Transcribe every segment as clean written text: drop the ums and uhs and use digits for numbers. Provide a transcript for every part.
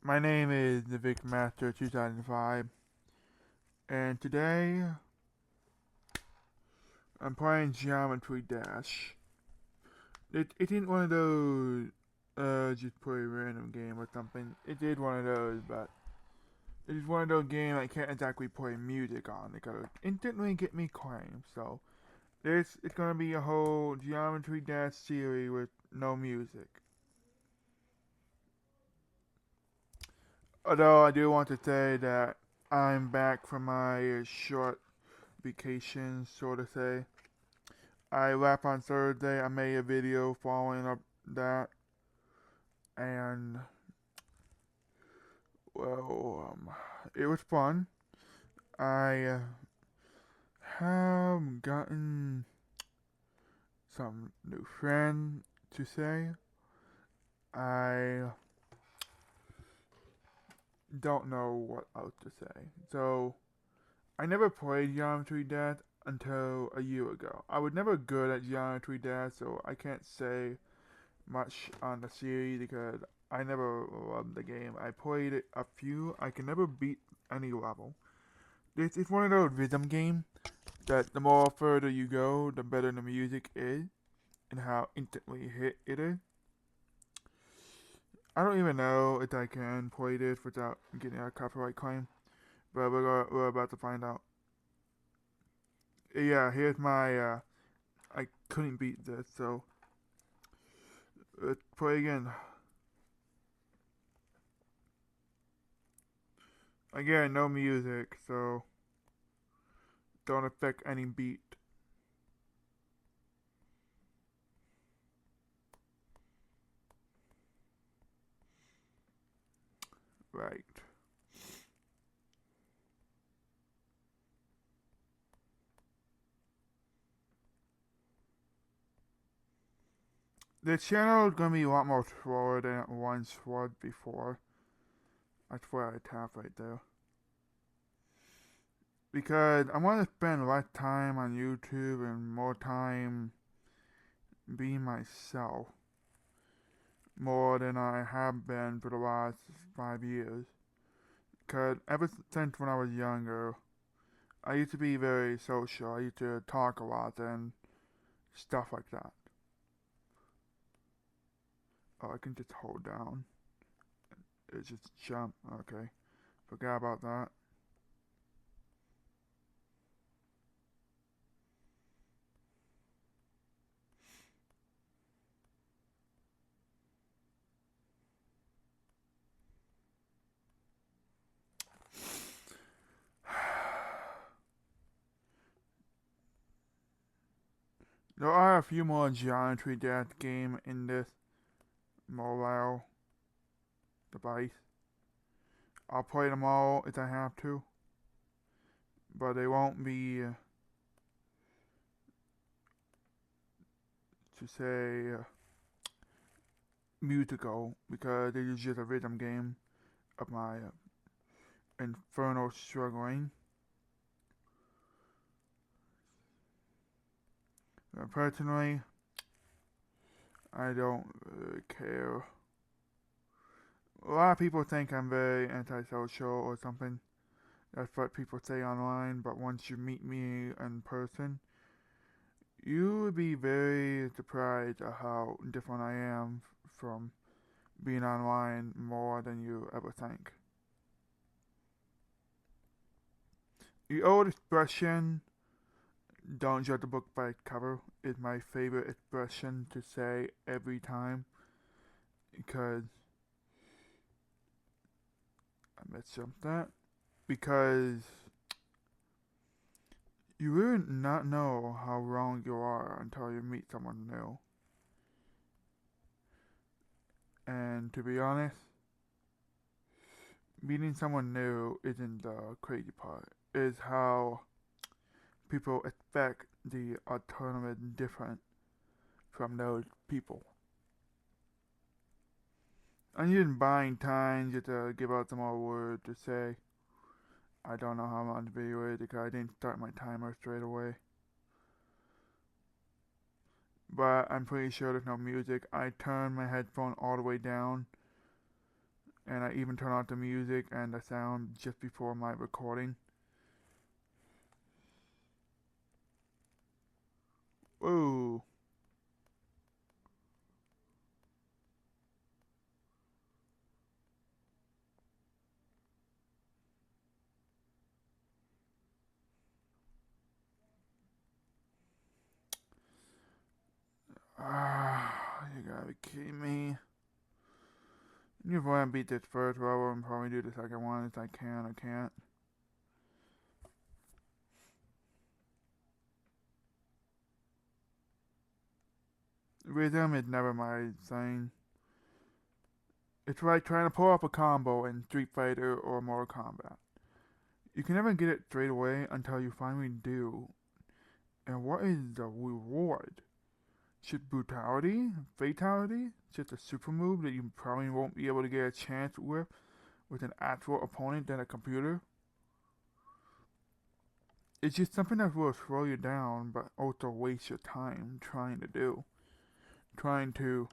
My name is the Vic.Master 2005, and today I'm playing Geometry Dash. It ain't one of those just play a random game or something. It is one of those, but it is one of those games I can't exactly play music on because it instantly get me claimed. So this is gonna be a whole Geometry Dash series with no music. Although I do want to say that I'm back from my short vacation, so to say. I left on Thursday. I made a video following up that, and it was fun. I have gotten some new friends to say. I don't know what else to say. So I never played Geometry Dash until a year ago. I was never good at Geometry Dash, so I can't say much on the series because I never loved the game. I played it a few. I can never beat any level. It's one of those rhythm games that the more further you go, the better the music is and how instantly hit it is. I don't even know if I can play this without getting a copyright claim, but we're about to find out. Yeah, here's my. I couldn't beat this, so let's play again. Again, no music, so don't affect any beat. Right. The channel is gonna be a lot more slower than it once was before. That's where I tap right there. Because I want to spend less time on YouTube and more time being myself. More than I have been for the last 5 years. Because ever since when I was younger, I used to be very social. I used to talk a lot and stuff like that. Oh, I can just hold down. It's just jump. Okay. Forgot about that. There are a few more Geometry Dash game in this mobile device. I'll play them all if I have but they won't be to say musical because it is just a rhythm game of my infernal struggling. Personally, I don't care. A lot of people think I'm very antisocial or something. That's what people say online, but once you meet me in person, you would be very surprised at how different I am from being online more than you ever think. The old expression, don't judge a book by its cover, is my favorite expression to say every time because I messed up that. Because you really not know how wrong you are until you meet someone new. And to be honest, meeting someone new isn't the crazy part. It's how people expect the alternative different from those people. I'm using buying time just to give out some more words to say. I don't know how long the video is because I didn't start my timer straight away. But I'm pretty sure there's no music. I turned my headphone all the way down and I even turn on the music and the sound just before my recording. Ooh. You gotta be kidding me. If I want to beat this first level and probably do the second one if I can, I can't. Rhythm is never my thing. It's like trying to pull off a combo in Street Fighter or Mortal Kombat. You can never get it straight away until you finally do. And what is the reward? Just brutality? Fatality? Just a super move that you probably won't be able to get a chance with an actual opponent than a computer? It's just something that will slow you down but also waste your time trying to do. Trying to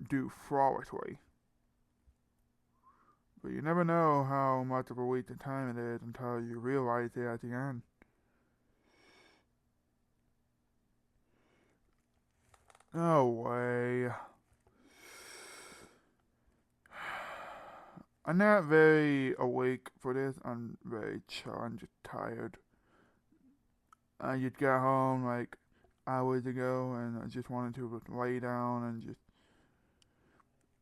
do flawlessly. But you never know how much of a waste of time it is until you realize it at the end. No way. I'm not very awake for this. I'm very chill. I'm just tired. I just got home like hours ago and I just wanted to lay down and just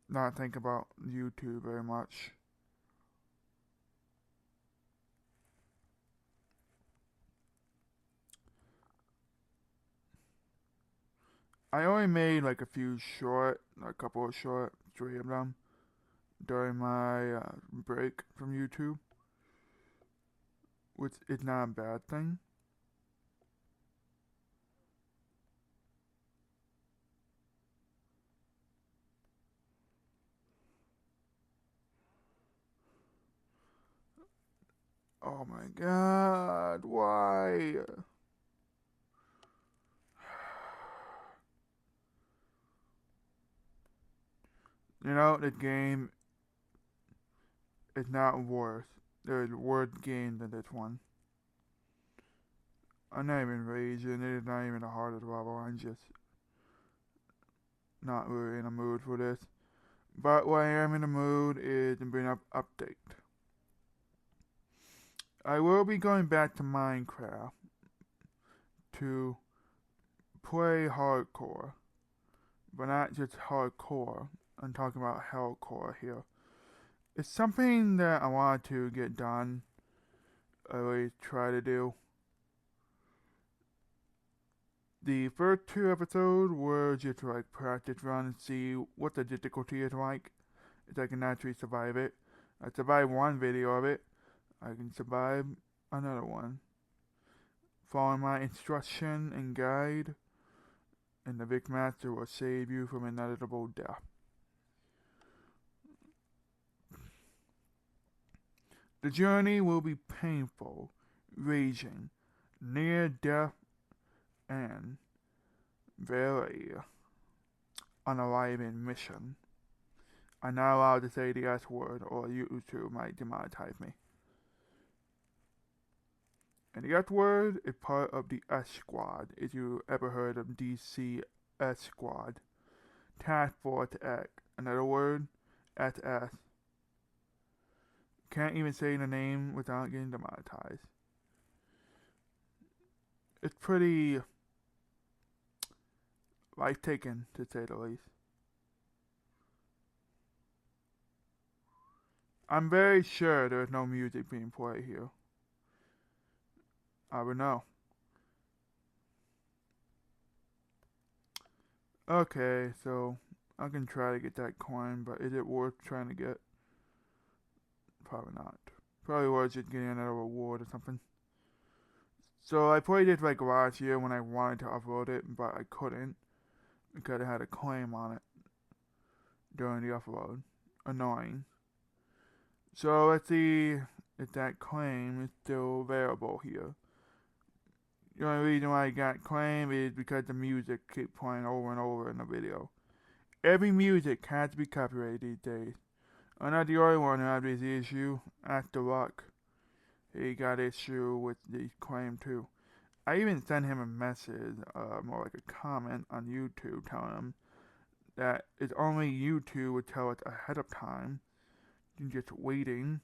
not think about YouTube very much. I only made like a couple of short, 3 of them during my break from YouTube, which is not a bad thing. Oh my god, why? The game is not worse. There's worse game than this one. I'm not even raging. It is not even the hardest level. I'm just not really in a mood for this. But what I am in the mood is to bring up update. I will be going back to Minecraft to play hardcore, but not just hardcore. I'm talking about hellcore here. It's something that I want to get done. I always try to do. The first 2 episodes were just like practice run and see what the difficulty is like. If I can actually survive it. I survived one video of it. I can survive another one. Follow my instruction and guide, and the Vic.Master will save you from inevitable death. The journey will be painful, raging, near death, and very unaliving mission. I'm not allowed to say the S word or YouTube might demonetize me. And the S word is part of the S Squad, if you ever heard of DC S Squad. Task Force X. Another word, SS. Can't even say the name without getting demonetized. It's pretty life-taking, to say the least. I'm very sure there's no music being played here. I would know. Okay, so I can try to get that coin, but is it worth trying to get? Probably not. Probably worth just getting another reward or something. So I played it like last year when I wanted to upload it, but I couldn't because it had a claim on it during the upload. Annoying. So let's see if that claim is still available here. The only reason why I got claim is because the music keeps playing over and over in the video. Every music has to be copyrighted these days. I'm not the only one who had this issue. Ask the Rock. He got issue with the claim too. I even sent him a message, more like a comment on YouTube telling him that it's only YouTube would tell us ahead of time. You're just waiting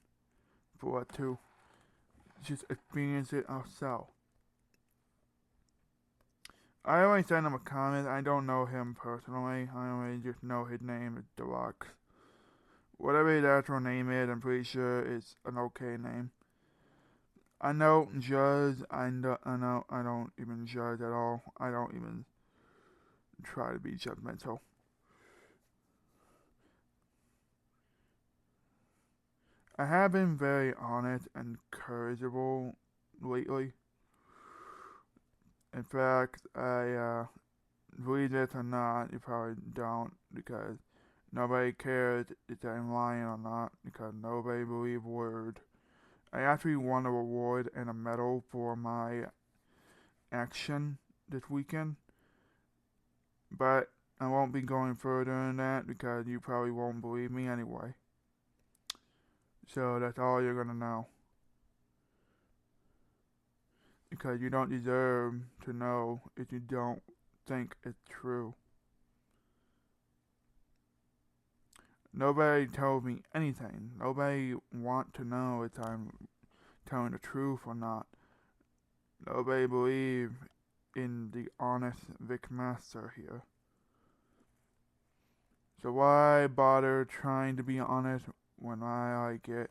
for us to just experience it ourselves. I only sent him a comment. I don't know him personally. I only just know his name is The Rock. Whatever his actual name is, I'm pretty sure it's an okay name. I don't judge. I don't even judge at all. I don't even try to be judgmental. I have been very honest and encourageable lately. In fact, believe it or not, you probably don't, because nobody cares if I'm lying or not, because nobody believes word. I actually won a reward and a medal for my action this weekend, but I won't be going further than that because you probably won't believe me anyway. So that's all you're gonna know. Because you don't deserve to know if you don't think it's true. Nobody told me anything. Nobody want to know if I'm telling the truth or not. Nobody believe in the honest Vic.Master here. So why bother trying to be honest when I get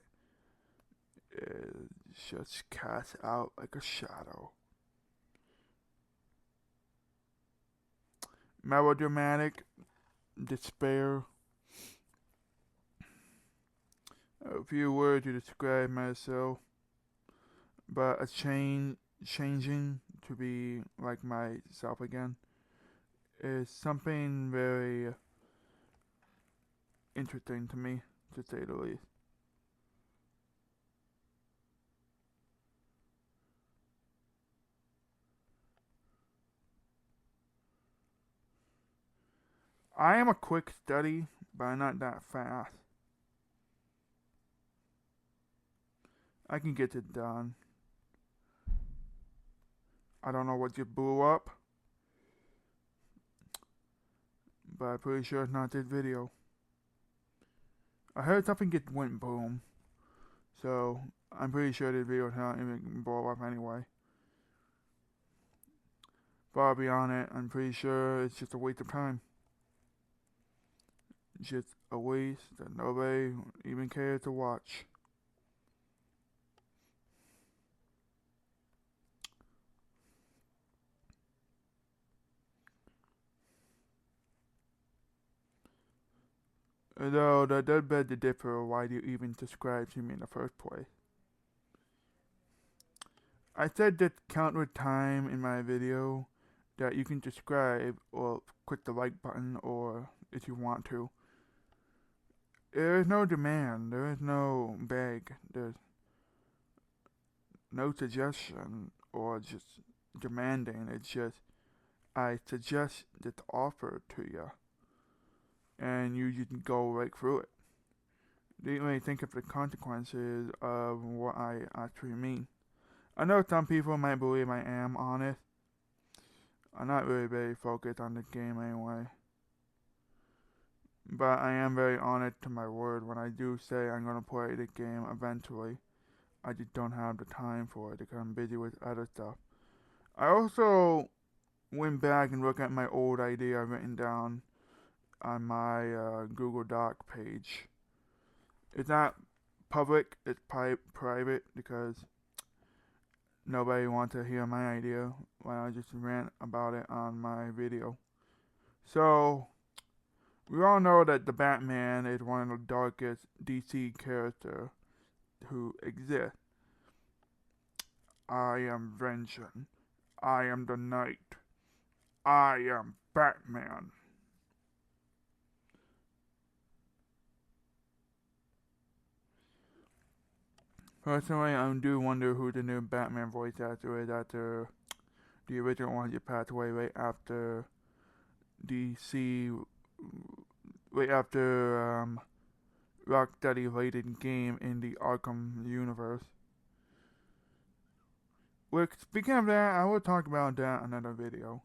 is just cast out like a shadow. Melodramatic, despair. A few words to describe myself, but changing to be like myself again is something very interesting to me, to say the least. I am a quick study, but I'm not that fast. I can get it done. I don't know what just blew up, but I'm pretty sure it's not this video. I heard something just went boom, so I'm pretty sure this video is not even blow up anyway. Far beyond it, I'm pretty sure it's just a waste of time. Just a waste that nobody even cares to watch. Though that does beg to differ, why do you even subscribe to me in the first place? I said that countless time in my video that you can subscribe or click the like button or if you want to. There is no demand, there is no beg, there's no suggestion or just demanding. It's just I suggest this offer to you and you just go right through it. Do you really think of the consequences of what I actually mean? I know some people might believe I am honest. I'm not really very focused on the game anyway. But I am very honest to my word when I do say I'm gonna play the game eventually. I just don't have the time for it because I'm busy with other stuff. I also went back and looked at my old idea written down on my Google Doc page. It's not public, it's private because nobody wants to hear my idea when I just rant about it on my video. So, we all know that the Batman is one of the darkest DC characters who exist. I am vengeance. I am the Knight. I am Batman. Personally, I do wonder who the new Batman voice actor is after the original one just passed away right after DC right after Rocksteady rated game in the Arkham universe. Which, speaking of that, I will talk about that in another video.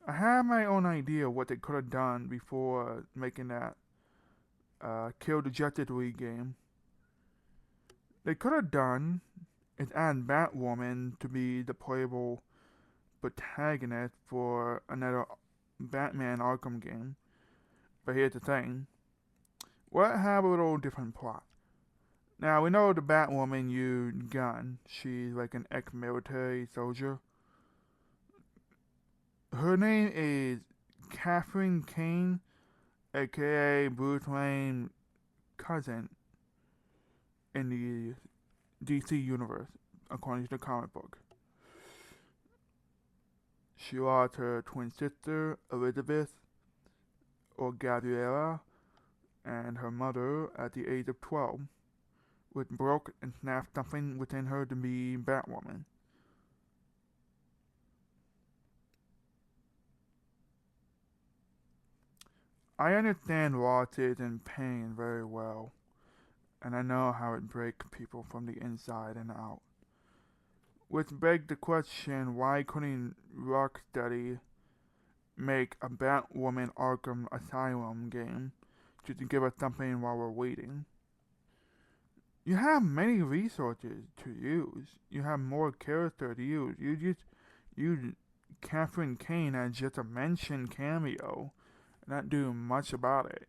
I have my own idea of what they could have done before making that Kill the Justice League game. They could have done is add Batwoman to be the playable protagonist for another Batman Arkham game. But here's the thing. We'll have a little different plot. Now, we know the Batwoman used gun. She's like an ex-military soldier. Her name is Catherine Kane, aka Bruce Wayne's cousin in the DC universe, according to the comic book. She lost her twin sister, Elizabeth, or Gabriella, and her mother at the age of 12, which broke and snapped something within her to be Batwoman. I understand losses and pain very well, and I know how it breaks people from the inside and out. Which begs the question, why couldn't Rocksteady make a Batwoman Arkham Asylum game just to give us something while we're waiting? You have many resources to use. You have more characters to use. You just use Catherine Kane as just a mention cameo, not doing much about it.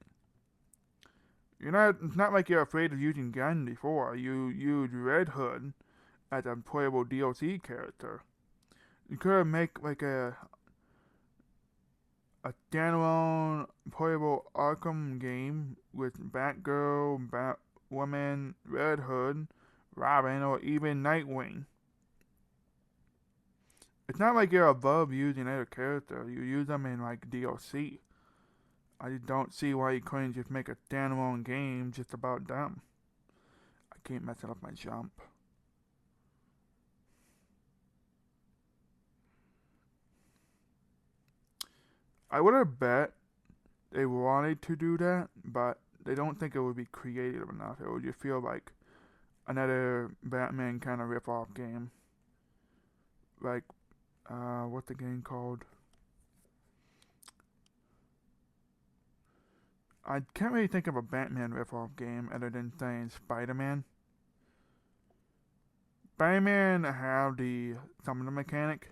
It's not like you're afraid of using gun before. You used Red Hood as a playable DLC character. You could have made like a standalone playable Arkham game with Batgirl, Batwoman, Red Hood, Robin, or even Nightwing. It's not like you're above using other characters. You use them in like DLC. I just don't see why you couldn't just make a standalone game just about them. I keep messing up my jump. I would have bet they wanted to do that, but they don't think it would be creative enough. It would just feel like another Batman kind of rip-off game. Like, what's the game called? I can't really think of a Batman rip-off game other than saying Spider-Man. Spider-Man have the summoner mechanic,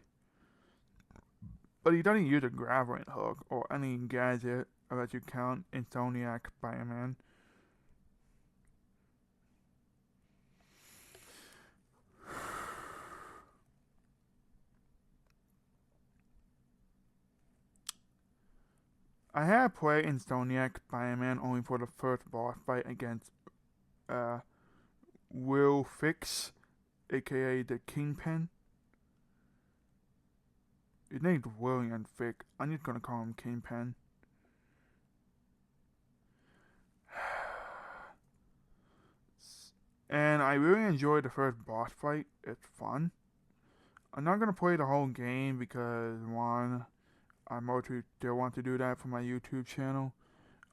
but he doesn't use a grappling hook or any gadget unless you count Insomniac Spider-Man. I have played Insomniac Spider-Man only for the first boss fight against Will Fix, aka the Kingpin. His name's William Fick. I'm just gonna call him Kingpin. And I really enjoyed the first boss fight. It's fun. I'm not gonna play the whole game because one, I mostly still want to do that for my YouTube channel.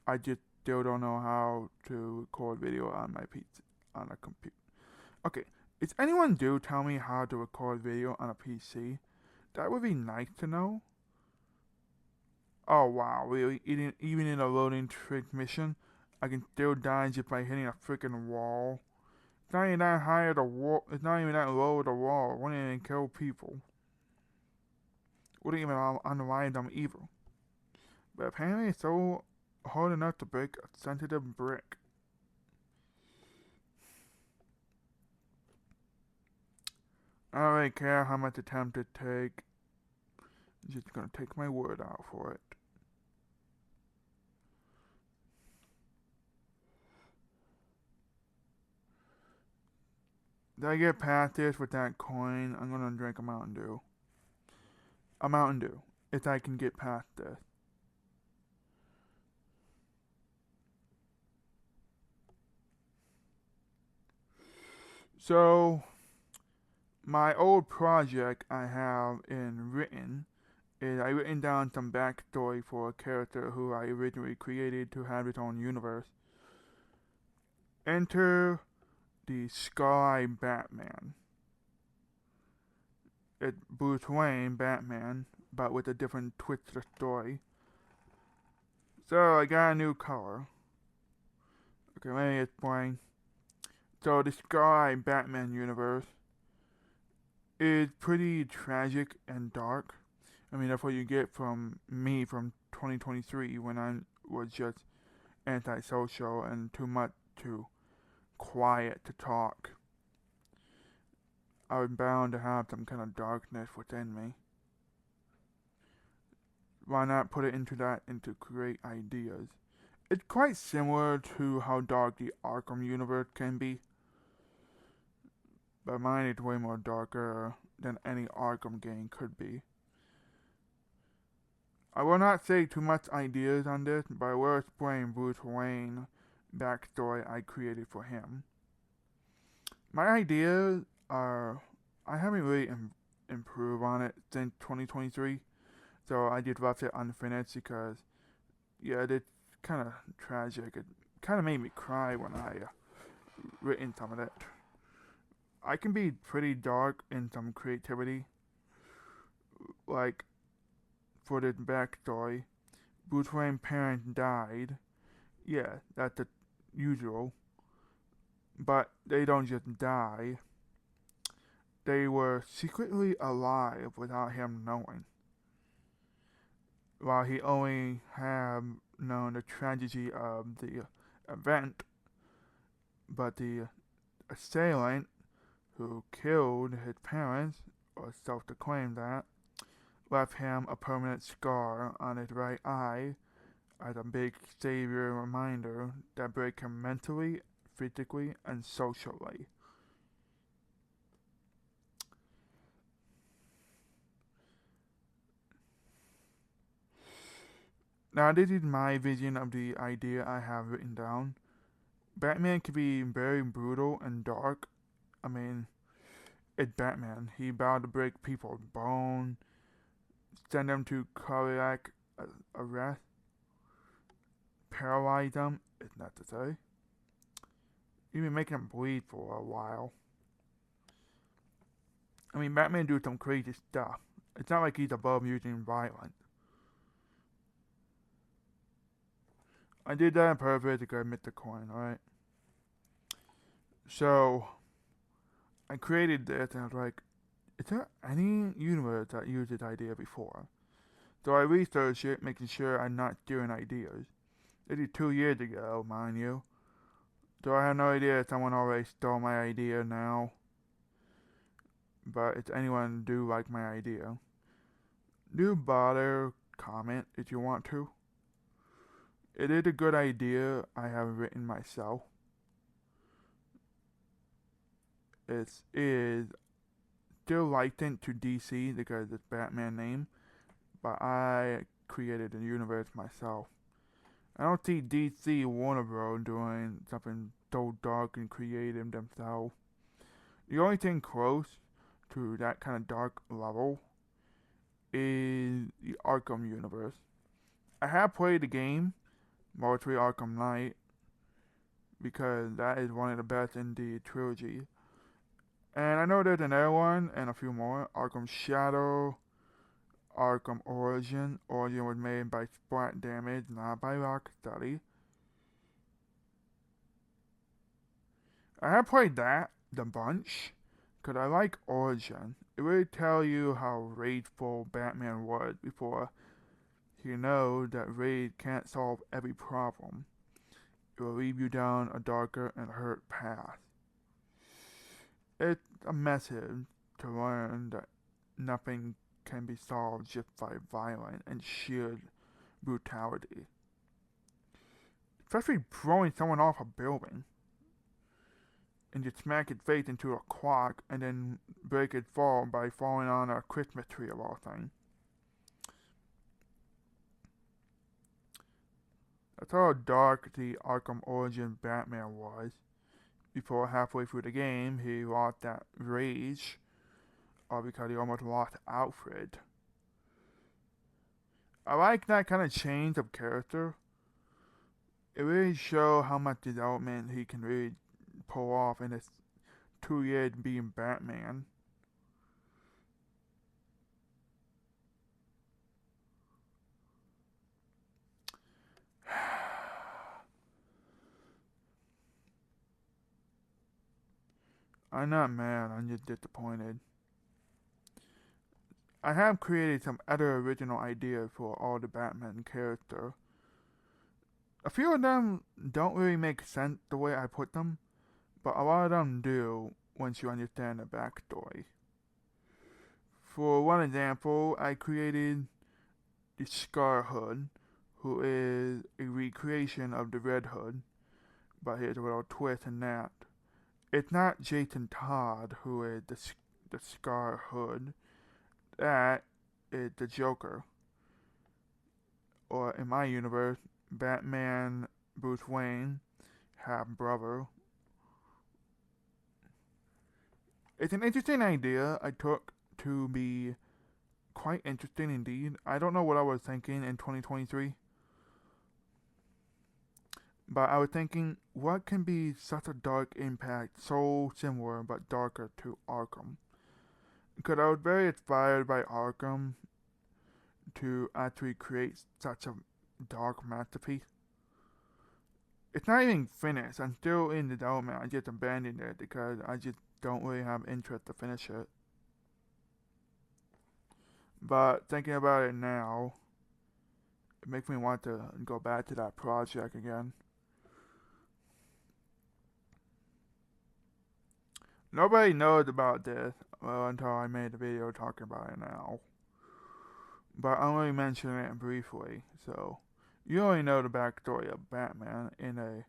I just still don't know how to record video on my PC, on a computer. Okay, if anyone do tell me how to record video on a PC, that would be nice to know. Oh wow, really? Even in a loading trick mission, I can still die just by hitting a freaking wall. It's not even that high of the wall. It's not even that low of the wall. It wouldn't even kill people. Wouldn't even unalive them either. But apparently it's so hard enough to break a sensitive brick. I don't really care how much attempt it take. I'm just gonna take my word out for it. Did I get past this with that coin? I'm gonna drink a Mountain Dew. A Mountain Dew. If I can get past this. So, my old project I have in written is I written down some backstory for a character who I originally created to have its own universe. Enter the Sky Batman. It's Bruce Wayne Batman, but with a different twist to the story. So I got a new color. Okay, let me explain. So the Sky Batman universe is pretty tragic and dark. I mean, that's what you get from me from 2023 when I was just antisocial and too much too quiet to talk. I was bound to have some kind of darkness within me. Why not put it into create ideas? It's quite similar to how dark the Arkham universe can be, but mine is way more darker than any Arkham game could be. I will not say too much ideas on this, but I will explain Bruce Wayne backstory I created for him. My ideas are I haven't really improved on it since 2023, so I just left it unfinished because yeah, it's kind of tragic. It kind of made me cry when I written some of it. I can be pretty dark in some creativity, like for the backstory. Bruce Wayne's parents died. Yeah, that's the usual. But they don't just die. They were secretly alive without him knowing. While he only had known the tragedy of the event, but the assailant who killed his parents, or self-proclaimed that, left him a permanent scar on his right eye as a big savior reminder that break him mentally, physically, and socially. Now, this is my vision of the idea I have written down. Batman can be very brutal and dark. I mean, it's Batman. He about to break people's bones, send them to cardiac arrest, paralyze them, if necessary, even make them bleed for a while. I mean, Batman do some crazy stuff. It's not like he's above using violence. I did that on purpose to admit the coin, alright? So, I created this and I was like, is there any universe that used this idea before? So I researched it, making sure I'm not stealing ideas. This is 2 years ago, mind you. So I have no idea if someone already stole my idea now. But if anyone do like my idea, do bother comment if you want to. It is a good idea I have written myself. It is still licensed to DC because it's Batman name, but I created the universe myself. I don't see DC Warner Bros. Doing something so dark and creative themselves. The only thing close to that kind of dark level is the Arkham universe. I have played the game, mostly Arkham Knight, because that is one of the best in the trilogy. And I know there's another one and a few more. Arkham Shadow, Arkham Origin. Origin was made by Splat Damage, not by Rocksteady. I have played that the bunch, because I like Origin. It really tells you how rageful Batman was before he knows that rage can't solve every problem. It will lead you down a darker and hurt path. It's a message to learn that nothing can be solved just by violence and sheer brutality. Especially throwing someone off a building and just smack his face into a clock and then break his fall by falling on a Christmas tree of all things. That's how dark the Arkham Origin Batman was. Before halfway through the game, he lost that rage, or because he almost lost Alfred. I like that kind of change of character. It really shows how much development he can really pull off in his 2 years being Batman. I'm not mad, I'm just disappointed. I have created some other original ideas for all the Batman characters. A few of them don't really make sense the way I put them, but a lot of them do once you understand the backstory. For one example, I created the Scar Hood, who is a recreation of the Red Hood, but here's a little twist in that. It's not Jason Todd who is the Scar Hood. That is the Joker. Or in my universe, Batman Bruce Wayne, half brother. It's an interesting idea I took to be quite interesting indeed. I don't know what I was thinking in 2023, but I was thinking, what can be such a dark impact, so similar but darker to Arkham? Because I was very inspired by Arkham to actually create such a dark masterpiece. It's not even finished. I'm still in development. I just abandoned it because I just don't really have interest to finish it. But thinking about it now, it makes me want to go back to that project again. Nobody knows about this until I made a video talking about it now. But I'm only mentioning it briefly, so you already know the backstory of Batman in a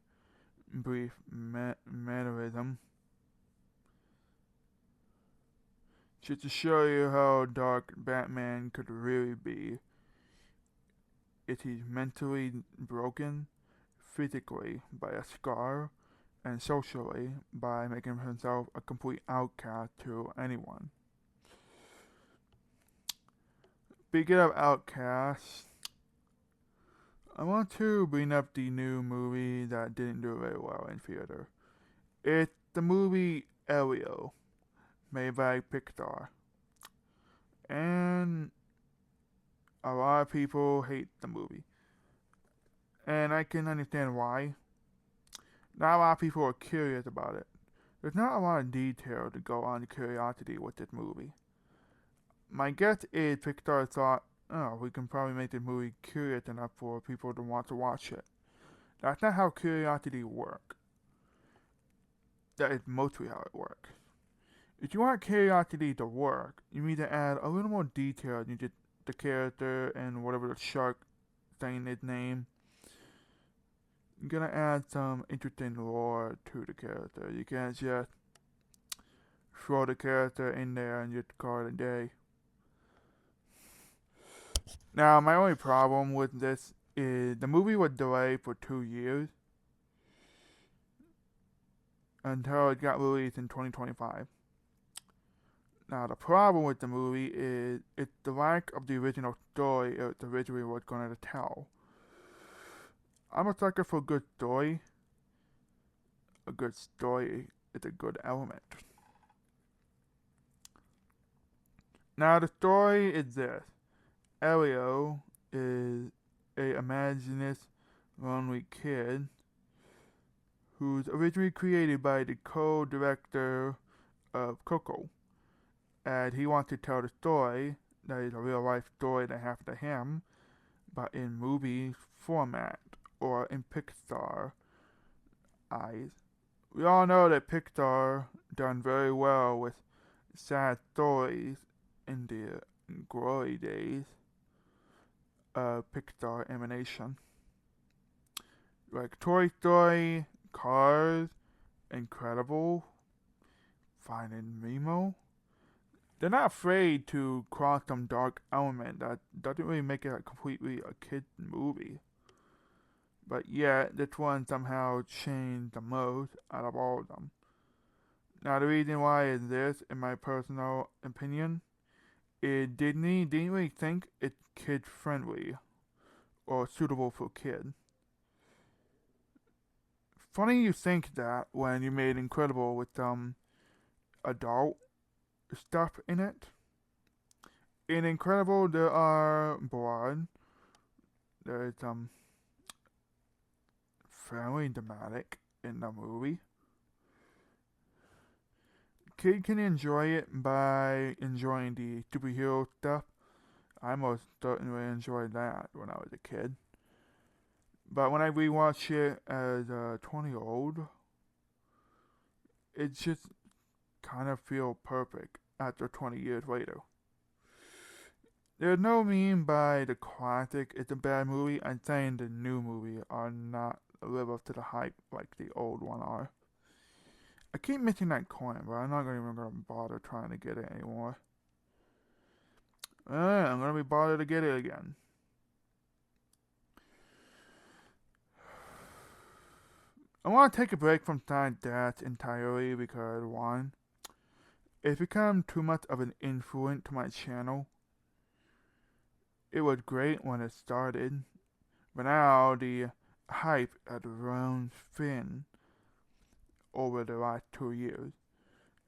brief mannerism. Just to show you how dark Batman could really be if he's mentally broken, physically by a scar, and socially by making himself a complete outcast to anyone. Speaking of outcasts, I want to bring up the new movie that didn't do very well in theater. It's the movie Elio, made by Pixar. And a lot of people hate the movie. And I can understand why. Not a lot of people are curious about it. There's not a lot of detail to go on curiosity with this movie. My guess is Pixar thought, oh, we can probably make this movie curious enough for people to want to watch it. That's not how curiosity works. That is mostly how it works. If you want curiosity to work, you need to add a little more detail into the character and whatever the shark thing is named. You're gonna add some interesting lore to the character. You can't just throw the character in there and just call it a day. Now, my only problem with this is the movie was delayed for 2 years until it got released in 2025. Now, the problem with the movie is it's the lack of the original story it originally was going to tell. I'm a sucker for a good story. A good story is a good element. Now, the story is this. Elio is a imaginist, lonely kid who's originally created by the co-director of Coco. And he wants to tell the story that is a real life story that happened to him, but in movie format or in Pixar eyes. We all know that Pixar done very well with sad stories in the glory days of Pixar animation. Like Toy Story, Cars, Incredible, Finding Nemo. They're not afraid to cross some dark element that doesn't really make it completely a kid movie. But yet, this one somehow changed the most out of all of them. Now, the reason why is this, in my personal opinion, is Disney didn't really think it's kid friendly. or suitable for kids. Funny you think that when you made Incredible with adult stuff in it. In Incredible, there are blood. There's fairly dramatic in the movie. Kid can enjoy it by enjoying the superhero stuff. I most certainly enjoyed that when I was a kid. But when I rewatch it as a 20-year-old, it just kind of feels perfect after 20 years later. There's no mean by the classic it's a bad movie. I'm saying the new movie are not live up to the hype like the old one are. I keep missing that coin, but I'm not even gonna bother trying to get it anymore. I'm gonna be bothered to get it again. I want to take a break from Sonic Dash entirely because one, it's become too much of an influence to my channel. It was great when it started, but now the hype has grown thin over the last 2 years.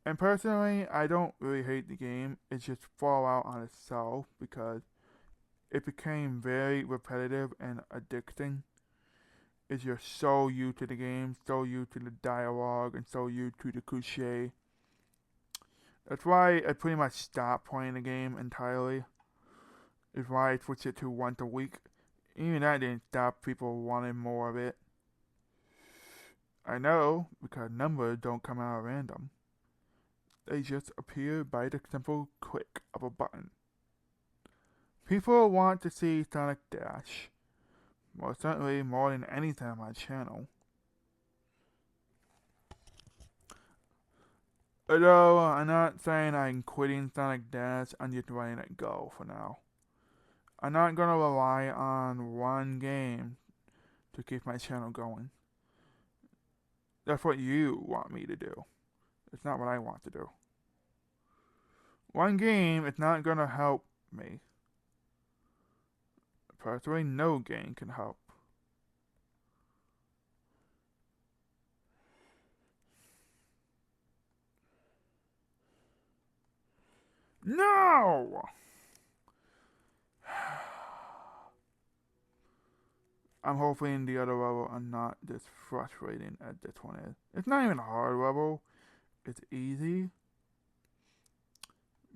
And personally, I don't really hate the game. It's just Fallout on itself because it became very repetitive and addicting. It's just so used to the game, so used to the dialogue, and so used to the cliche. That's why I pretty much stopped playing the game entirely. It's why I switched it to once a week. Even that didn't stop people wanting more of it. I know, because numbers don't come out random. They just appear by the simple click of a button. People want to see Sonic Dash. Most certainly more than anything on my channel. Although I'm not saying I'm quitting Sonic Dash, I'm just letting it go for now. I'm not gonna rely on one game to keep my channel going. That's what you want me to do. It's not what I want to do. One game is not gonna help me. Personally, no game can help. No! I'm hoping the other level are not this frustrating as this one is. It's not even a hard level. It's easy.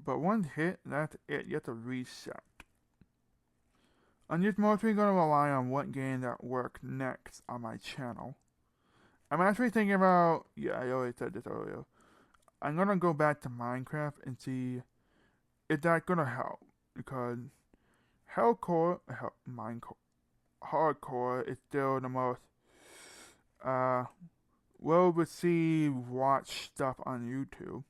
But once hit, that's it. You have to reset. I'm just mostly going to rely on what game that works next on my channel. I'm actually thinking about, I already said this earlier. I'm going to go back to Minecraft and see if that's going to help. Because Hardcore is still the most well received watch stuff on YouTube.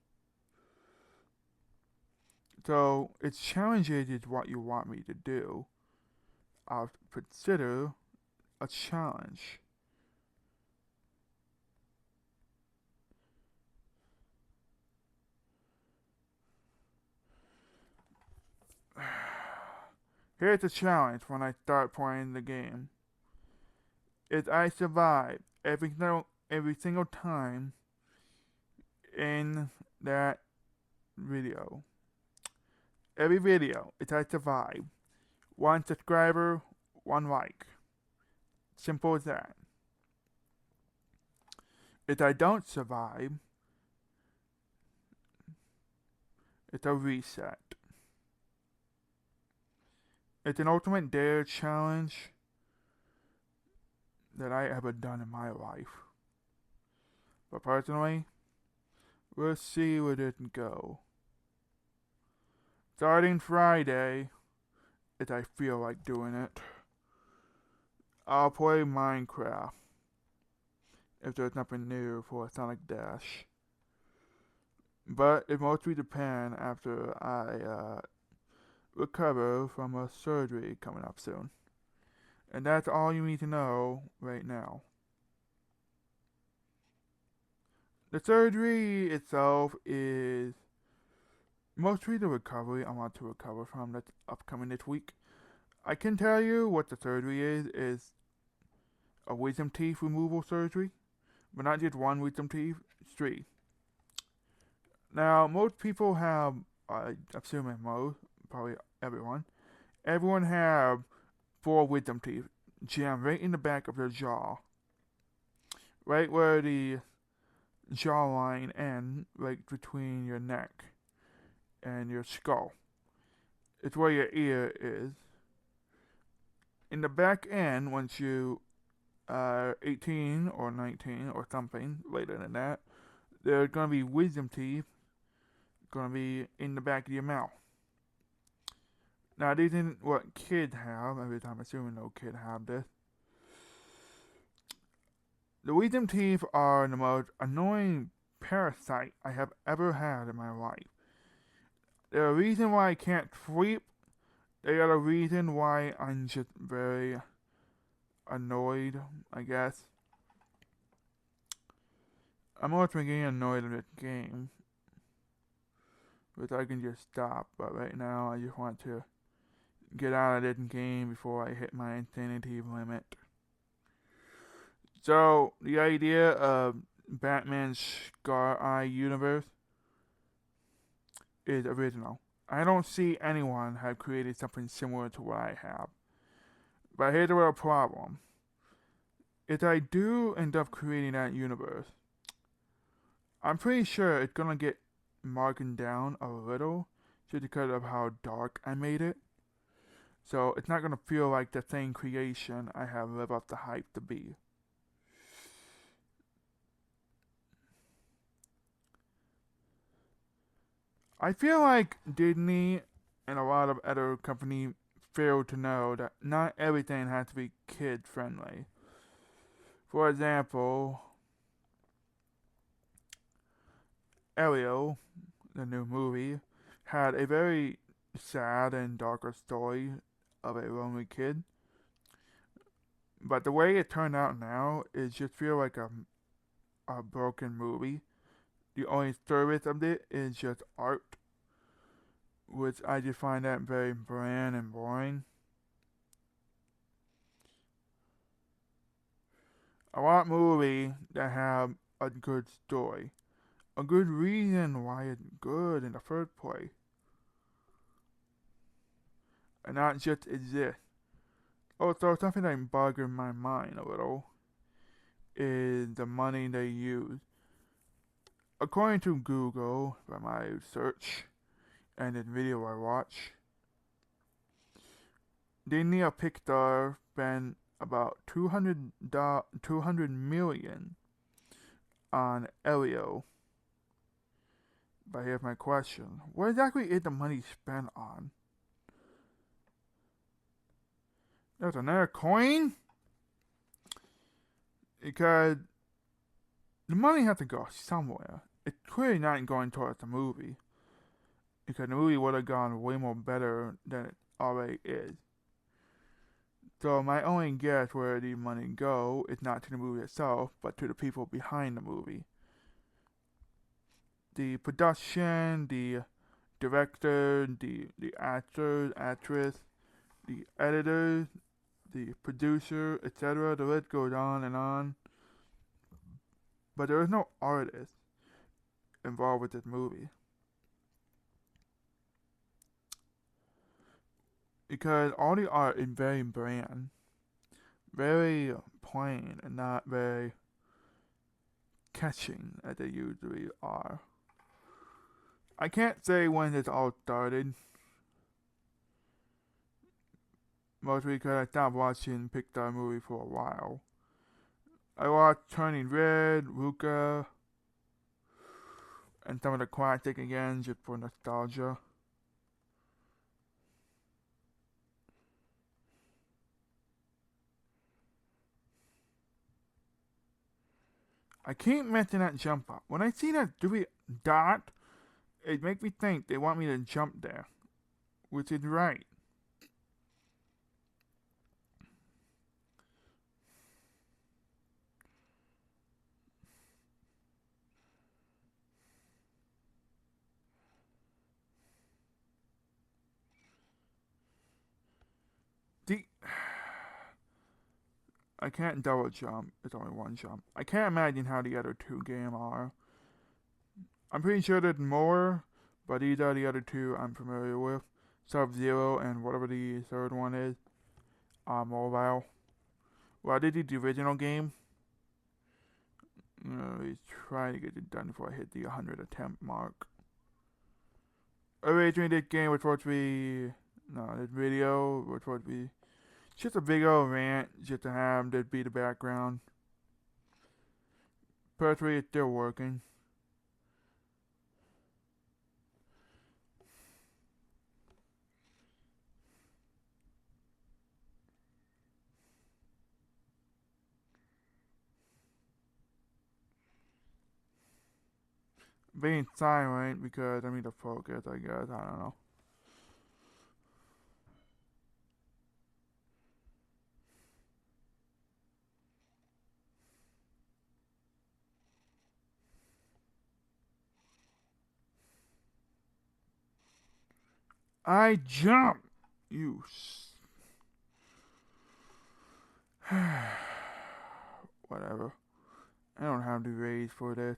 So it's challenges is what you want me to do. I'll consider a challenge. Here's the challenge when I start playing the game. If I survive every single time in that video. Every video, if I survive, 1 subscriber, 1 like. Simple as that. If I don't survive, it's a reset. It's an ultimate dare challenge that I ever done in my life. But personally, we'll see where it can go. Starting Friday, if I feel like doing it, I'll play Minecraft if there's nothing new for Sonic Dash. But it mostly depends after I recover from a surgery coming up soon. And that's all you need to know right now. The surgery itself is mostly the recovery I want to recover from that's upcoming this week. I can tell you what the surgery is a wisdom teeth removal surgery, but not just one wisdom teeth, it's three. Now, most people have, I assume most, probably everyone have four wisdom teeth jammed right in the back of their jaw, right where the jawline ends, right between your neck and your skull. It's where your ear is. In the back end, once you are 18 or 19 or something later than that, there's going to be wisdom teeth going to be in the back of your mouth. Now, this isn't what kids have. Every time, assuming no kid have this. The wisdom teeth are the most annoying parasite I have ever had in my life. They're a reason why I can't sleep. They are the reason why I'm just very annoyed, I guess. I'm also getting annoyed at this game, which I can just stop. But right now, I just want to get out of this game before I hit my insanity limit. So, the idea of Batman's Scar Eye universe is original. I don't see anyone have created something similar to what I have. But here's the real problem. If I do end up creating that universe, I'm pretty sure it's gonna get marked down a little just because of how dark I made it. So it's not gonna feel like the same creation I have lived up the hype to be. I feel like Disney and a lot of other companies fail to know that not everything has to be kid friendly. For example, Ariel, the new movie, had a very sad and darker story of a lonely kid. But the way it turned out now is just feel like a broken movie. The only service of it is just art, which I just find that very bland and boring. I want movies that have a good story, a good reason why it's good in the first place, and not just exist. Also, something that bothers my mind a little is the money they use. According to Google, by my search and the video I watch, Disney or Pixar spent about 200 million on Elio. But here's my question. What exactly is the money spent on? There's another coin? Because the money has to go somewhere. It's clearly not going towards the movie. Because the movie would have gone way more better than it already is. So my only guess where the money go is not to the movie itself, but to the people behind the movie. The production, the director, the actors, actress, the editors, the producer, etc. The list goes on and on. But there is no artist involved with this movie. Because all the art is very bland, very plain, and not very catching as they usually are. I can't say when this all started, mostly because I stopped watching Pixar movies for a while. I watched Turning Red, Luca, and some of the classic again just for nostalgia. I keep missing that jump up. When I see that dot, it makes me think they want me to jump there, which is right. The I can't double jump. It's only one jump. I can't imagine how the other two games are. I'm pretty sure there's more, but these are the other two I'm familiar with. Sub-Zero and whatever the third one is. Mobile. Well, I did the original game. He's trying to get it done before I hit the 100 attempt mark. Originally, this game was supposed to be. No, this video was supposed to be just a video rant, just to have this be the background. Personally, it's still working. Being silent because I need to focus, I guess. I don't know. I jump! You. Whatever. I don't have the raise for this.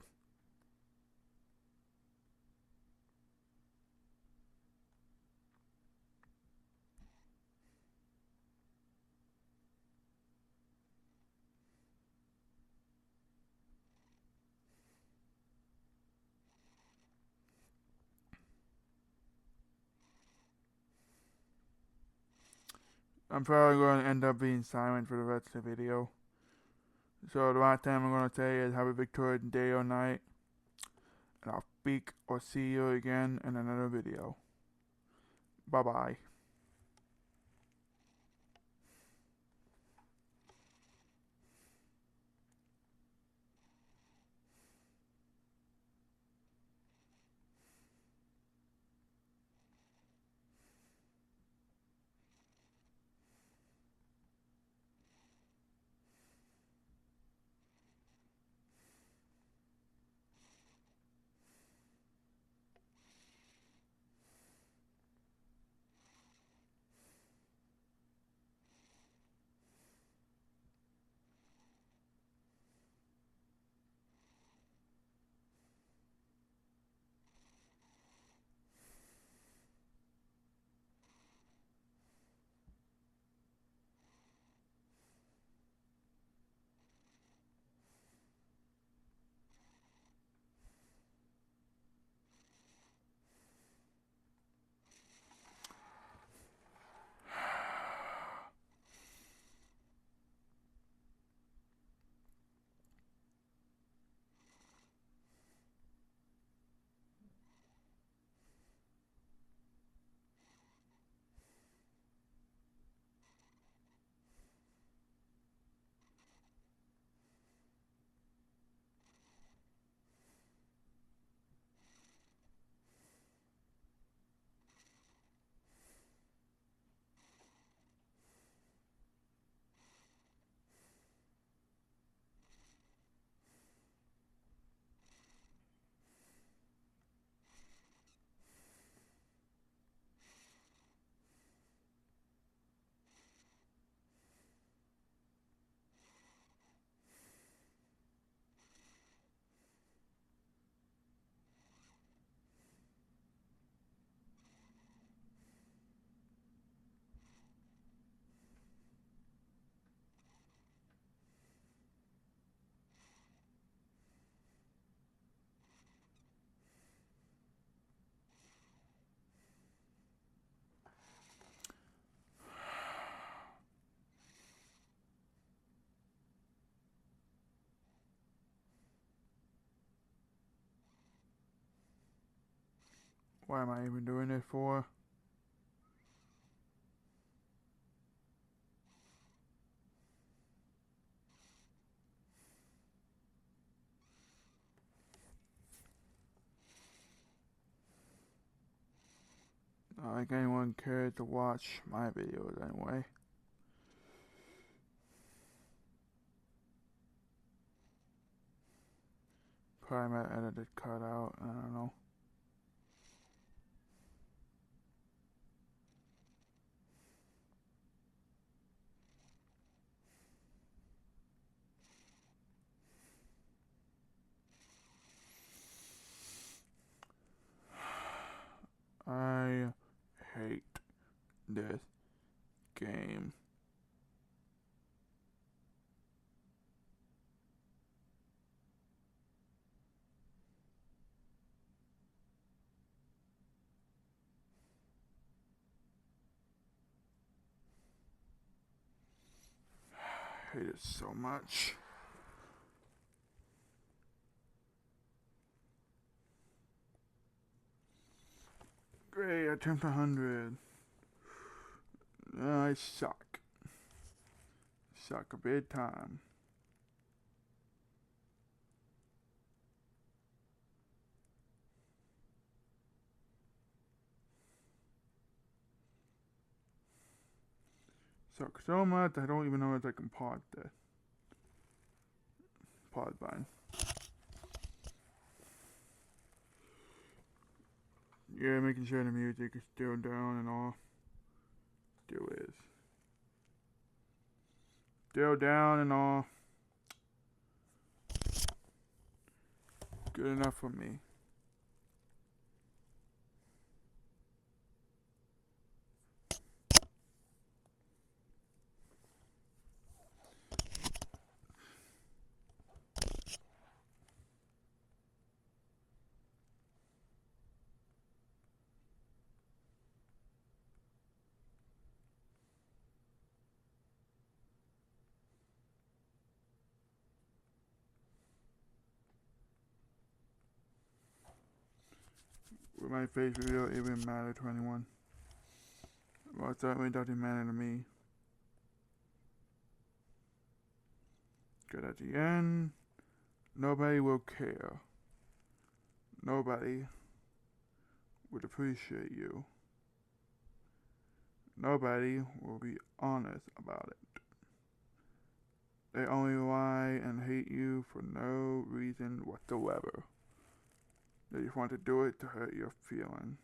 I'm probably going to end up being silent for the rest of the video. So the last time I'm going to say is have a victorious day or night. And I'll speak or see you again in another video. Bye bye. What am I even doing this for? Not like anyone cared to watch my videos anyway. Probably might edit it cut out. I don't know. hate it so much. Great, I turned 100. I suck. Suck a big time. Suck so much I don't even know if I can pause this. Pause button. Yeah, making sure the music is still down and all. Still is. Still down and all. Good enough for me. Will my face reveal even matter to anyone? Well, it certainly doesn't matter to me. Because at the end, nobody will care. Nobody would appreciate you. Nobody will be honest about it. They only lie and hate you for no reason whatsoever. They just want to do it to hurt your feelings.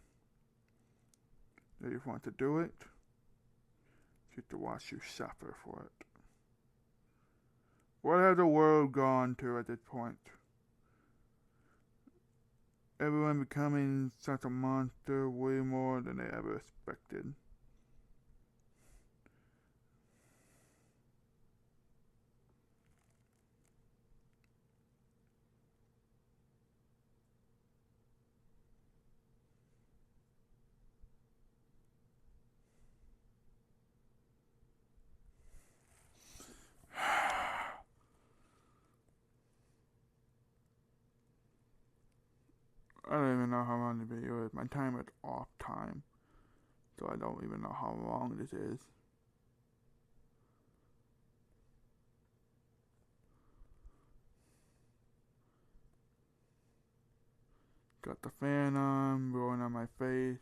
They just want to do it just to watch you suffer for it. What has the world gone to at this point? Everyone becoming such a monster way more than they ever expected. I don't even know how long the video is. My timer is off time, so I don't even know how long this is. Got the fan on, blowing on my face,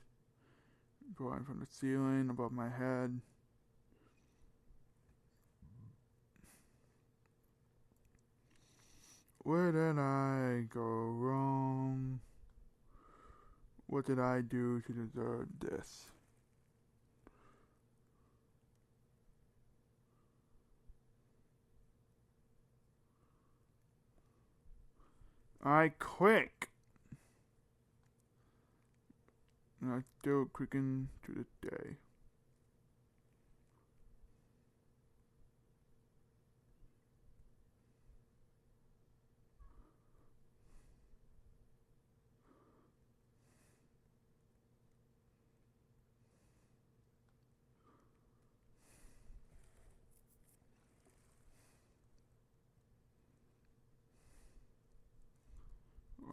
blowing from the ceiling above my head. Where did I go wrong? What did I do to deserve this? I click. And I'm still clicking to this day.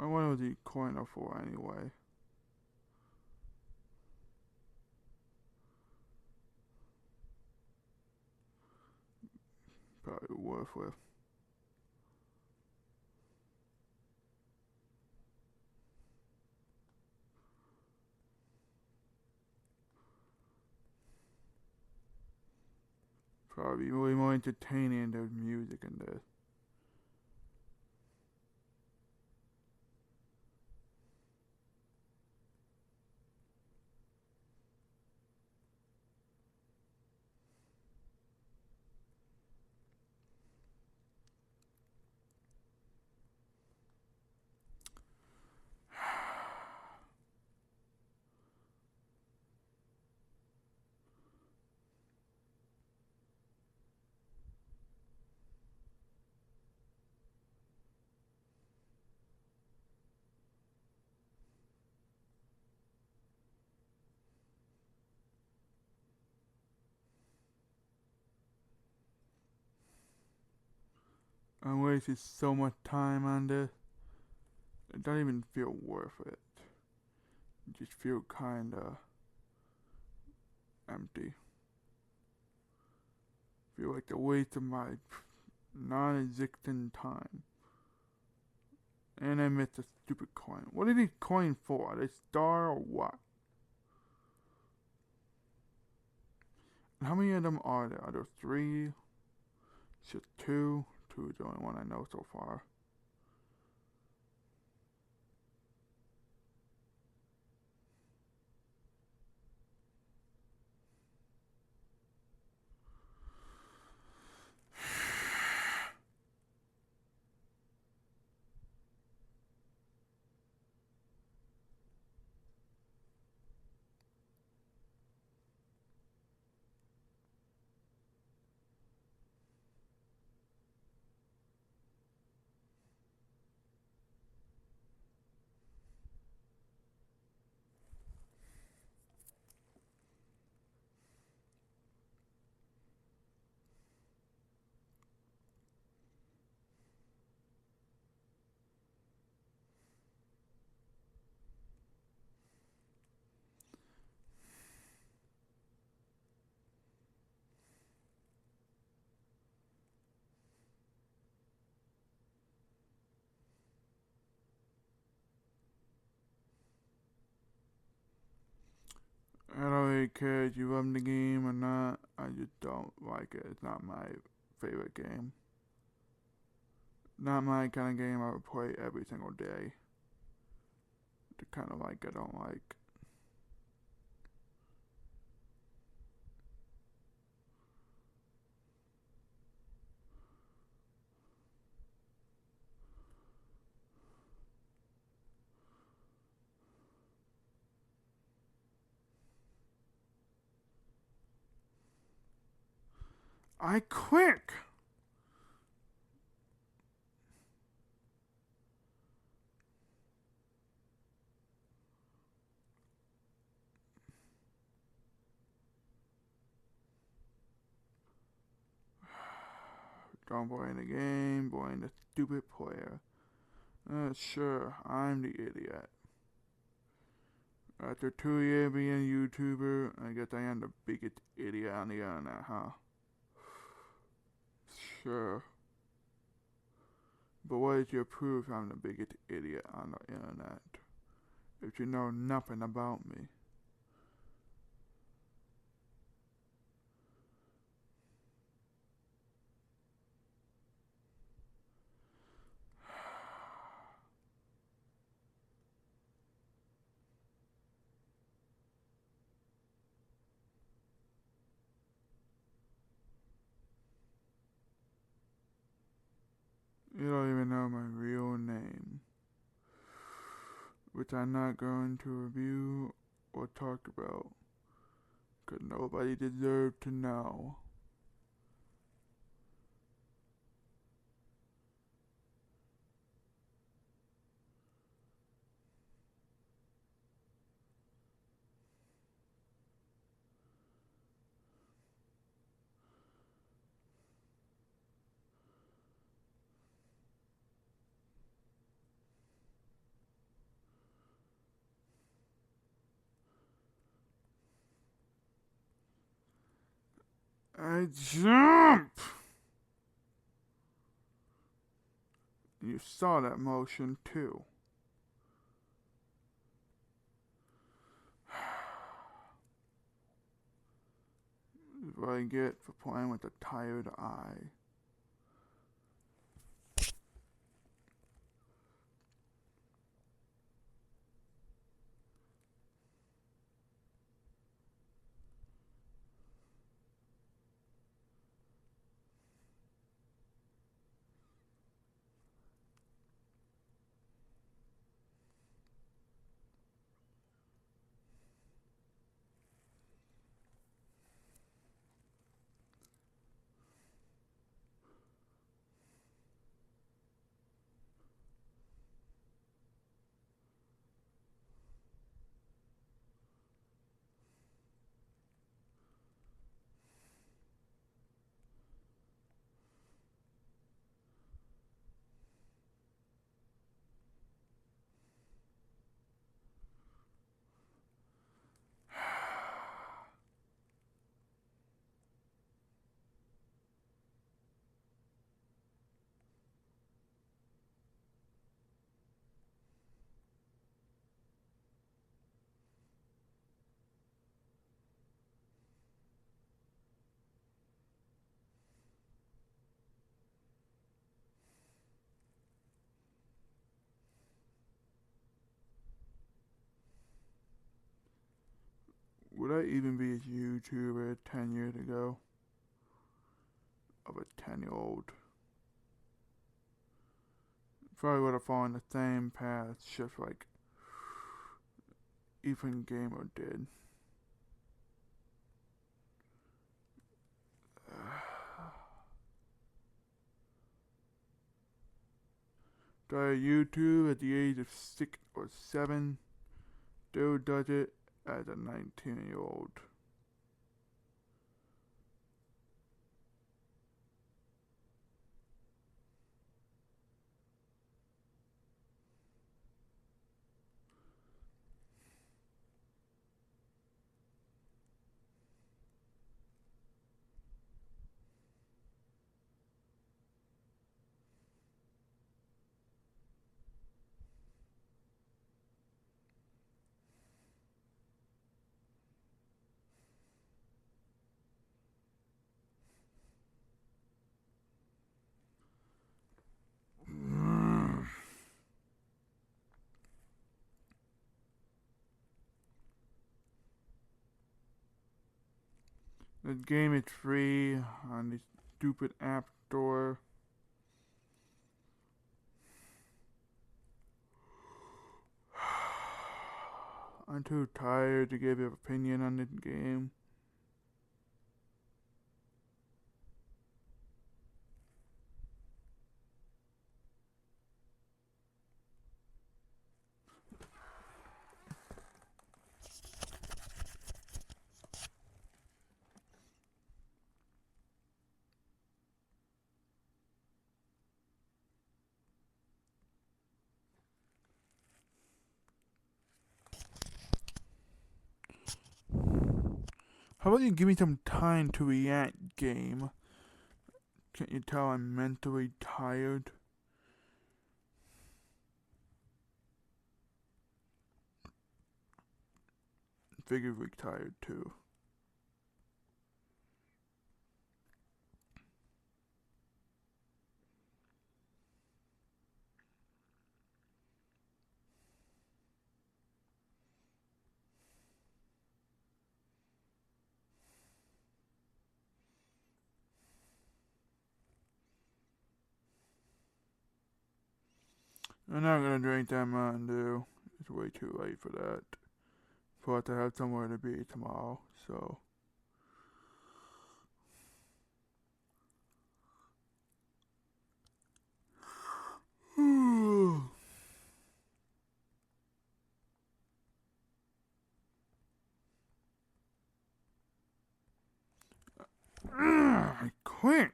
I wonder what the coin for anyway. Probably worthless. Probably way more entertaining than music in this. I wasted so much time on this. It doesn't even feel worth it. It just feel kinda empty. Feel like a waste of my non-existent time. And I missed a stupid coin. What are these coins for? Are they star or what? And how many of them are there? Are there 3? It's just 2. 2 is the only one I know so far. I don't really care if you love the game or not. I just don't like it. It's not my favorite game. Not my kind of game I would play every single day. The kind of like I don't like. I quit! Don't blame the game, blame the stupid player. Sure, I'm the idiot. After 2 years being a YouTuber, I guess I am the biggest idiot on the internet, huh? Sure. But what is your proof I'm the biggest idiot on the internet? If you know nothing about me. You don't even know my real name. Which I'm not going to review or talk about. Cause nobody deserves to know. I jump! You saw that motion too. This is what I get for playing with a tired eye. I even be a YouTuber 10 years ago? Of a 10-year-old. Probably would have fallen the same path, just like Ethan Gamer did. Started YouTube at the age of 6 or 7. Still does it as a 19-year-old. The game is free on the stupid app store. I'm too tired to give an opinion on this game. How about you give me some time to react, game? Can't you tell I'm mentally tired? Figuratively tired too. I'm not gonna drink that Mountain Dew. It's way too late for that. Plus, I have somewhere to be tomorrow, so. I quit.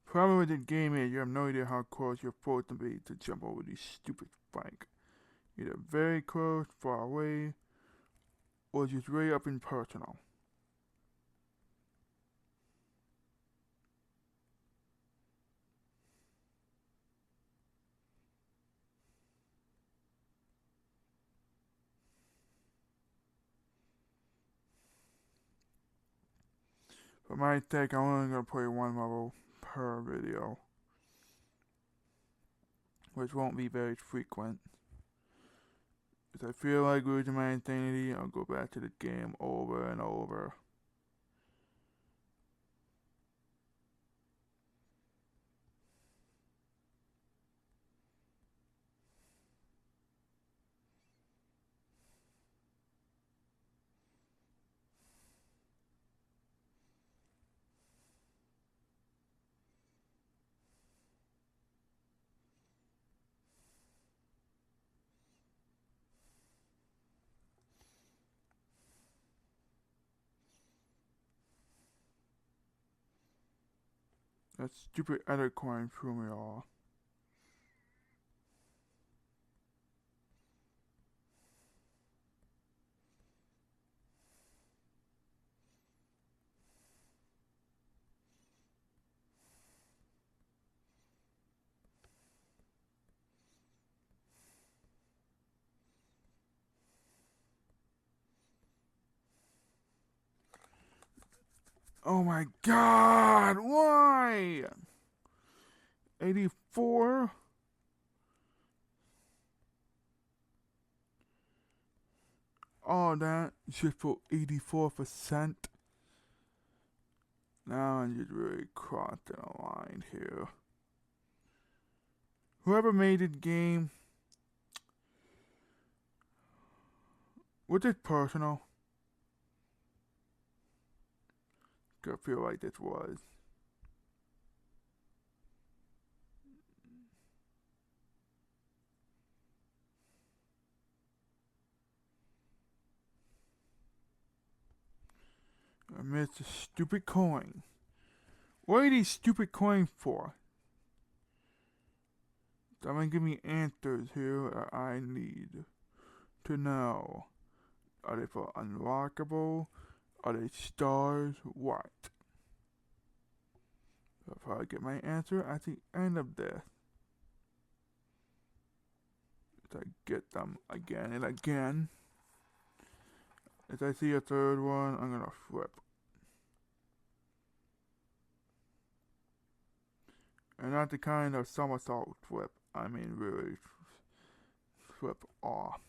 Problem with the game is you have no idea how close you're supposed to be to jump over these stupid spikes. Either very close, far away, or just way up and personal. For my sake, I'm only gonna play one level per video, which won't be very frequent. If I feel like losing my insanity, I'll go back to the game over and over. That stupid other coin threw me off. Oh my god, why? 84? all that just for 84%. Now I'm just really crossing the line here. Whoever made this game, was this personal? I feel like this was. I missed a stupid coin. What are these stupid coins for? Someone give me answers here that I need to know. Are they for unlockable? Are they stars? What? I'll probably get my answer at the end of this. As I get them again and again. As I see a third one, I'm gonna flip. And not the kind of somersault flip. I mean really flip off.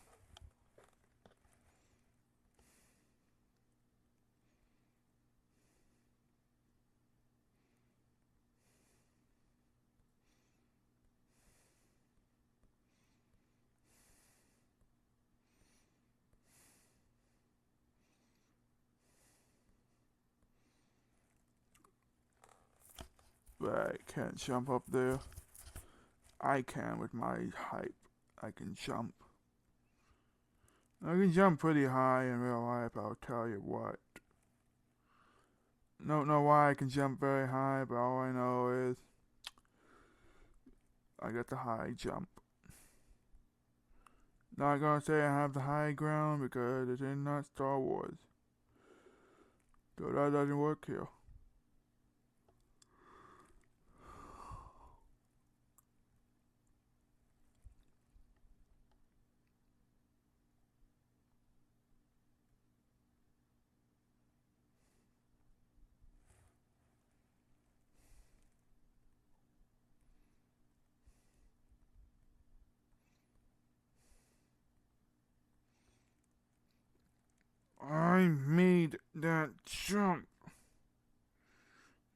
But I can't jump up there. I can with my height. I can jump. I can jump pretty high in real life, I'll tell you what. Don't know why I can jump very high, but all I know is I got the high jump. Not gonna say I have the high ground because it's not Star Wars. So that doesn't work here. I made that jump.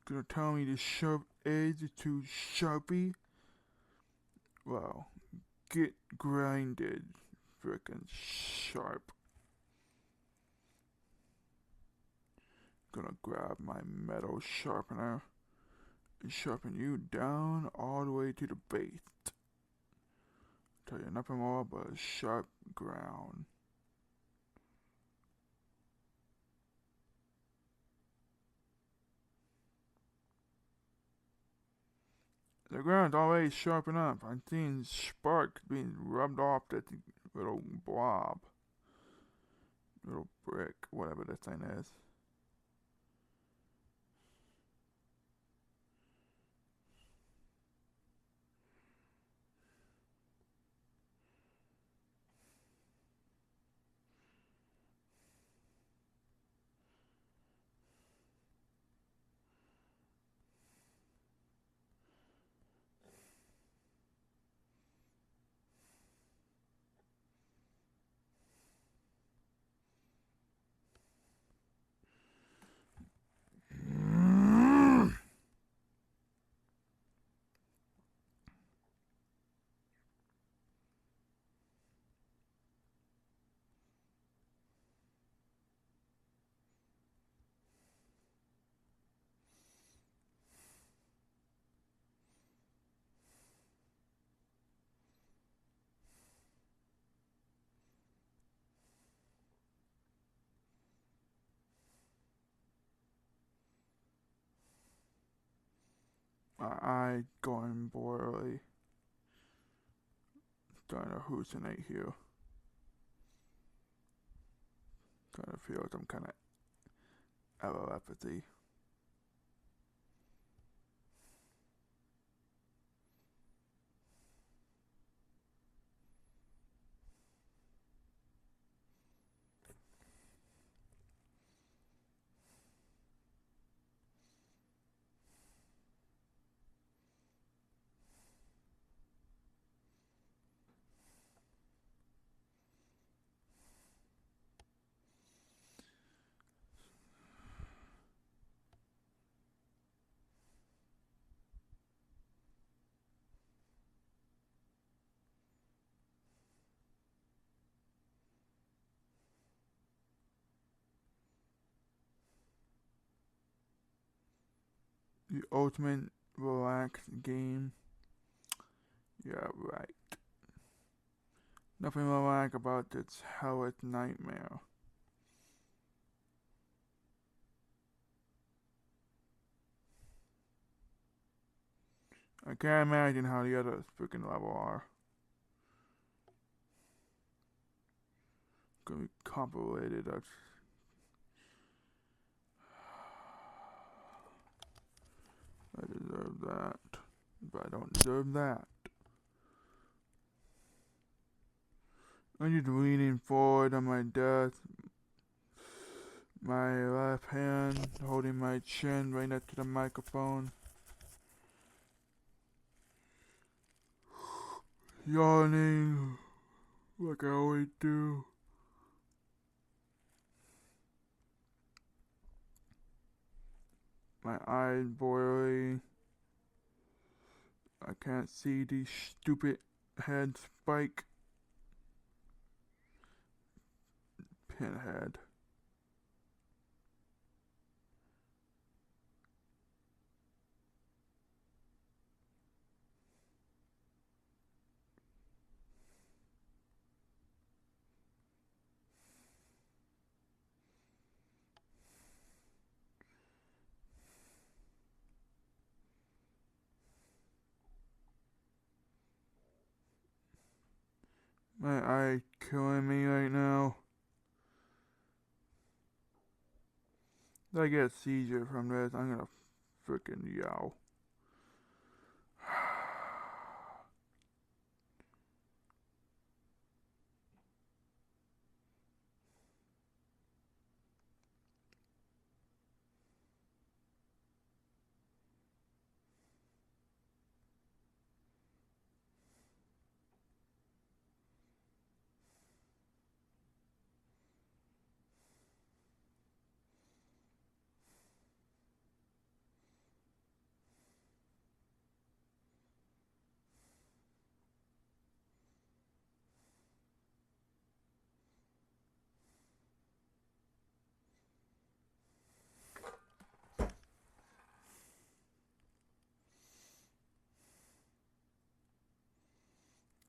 Gonna tell me the sharp edge is too sharpy? Well, get grinded, frickin' sharp. Gonna grab my metal sharpener and sharpen you down all the way to the base. Tell you nothing more but sharp ground. The ground's already sharp enough. I'm seeing sparks being rubbed off that little blob. Little brick, whatever that thing is. I going boily. Starting to hallucinate here. Starting to feel some kind of epilepsy. The ultimate relax game. Yeah, right. Nothing relax about this hellish nightmare. I can't imagine how the other freaking level are. Gonna be complicated. I deserve that. But I don't deserve that. I'm just leaning forward on my desk. My left hand holding my chin right next to the microphone. Yawning like I always do. My eyes boiling. I can't see the stupid head spike. Pinhead. My eye killing me right now. If I get a seizure from this, I'm gonna frickin' yell.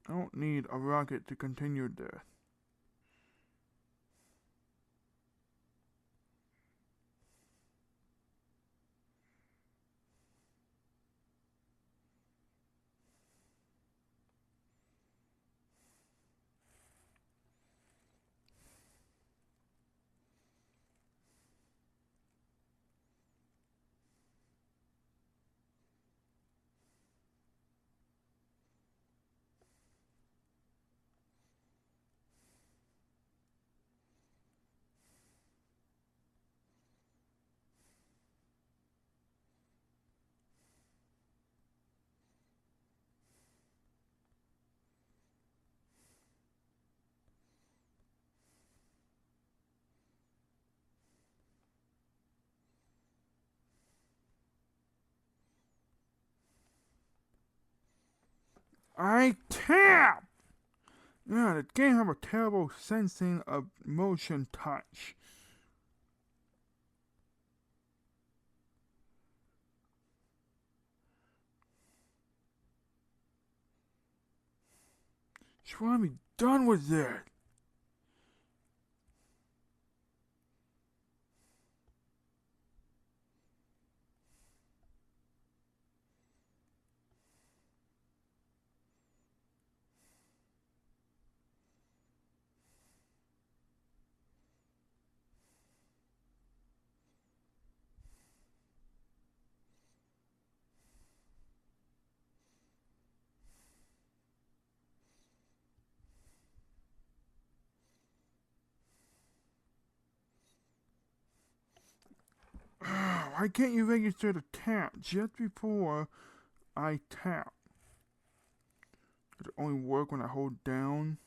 I don't need a rocket to continue this. I tap! Yeah, the game have a terrible sensing of motion touch. Just want to be done with it. Why can't you register the tap just before I tap? Does it only work when I hold down?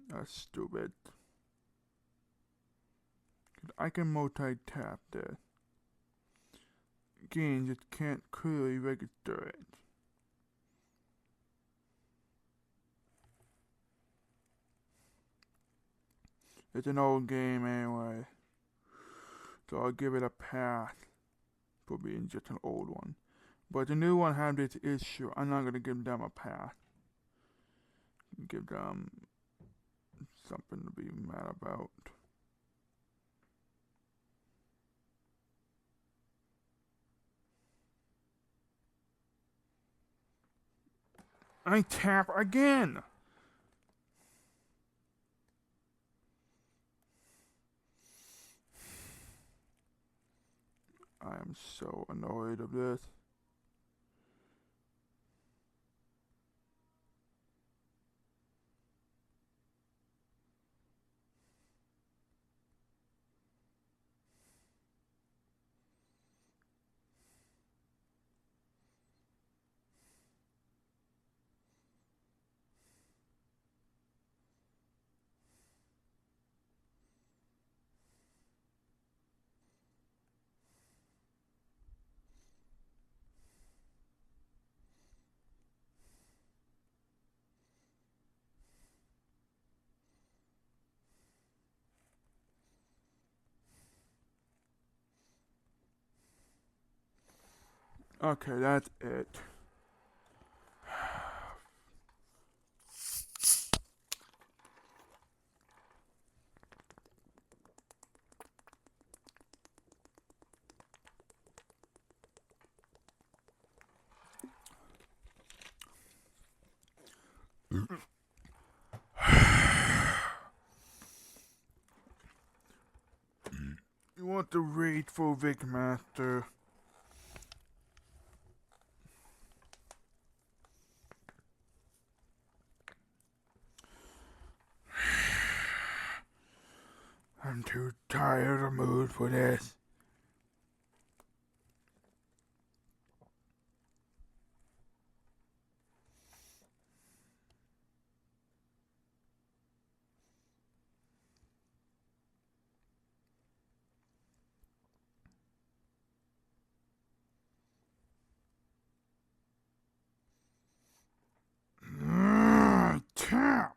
That's stupid. I can multi-tap this. Game just can't clearly register it. It's an old game anyway, so I'll give it a pass. for being just an old one. But the new one had this issue. I'm not gonna give them a pass. Give them something to be mad about. I tap again! I am so annoyed of this. Okay, that's it. You want to read for Vic.Master? I'm too tired of mood for this. Tap!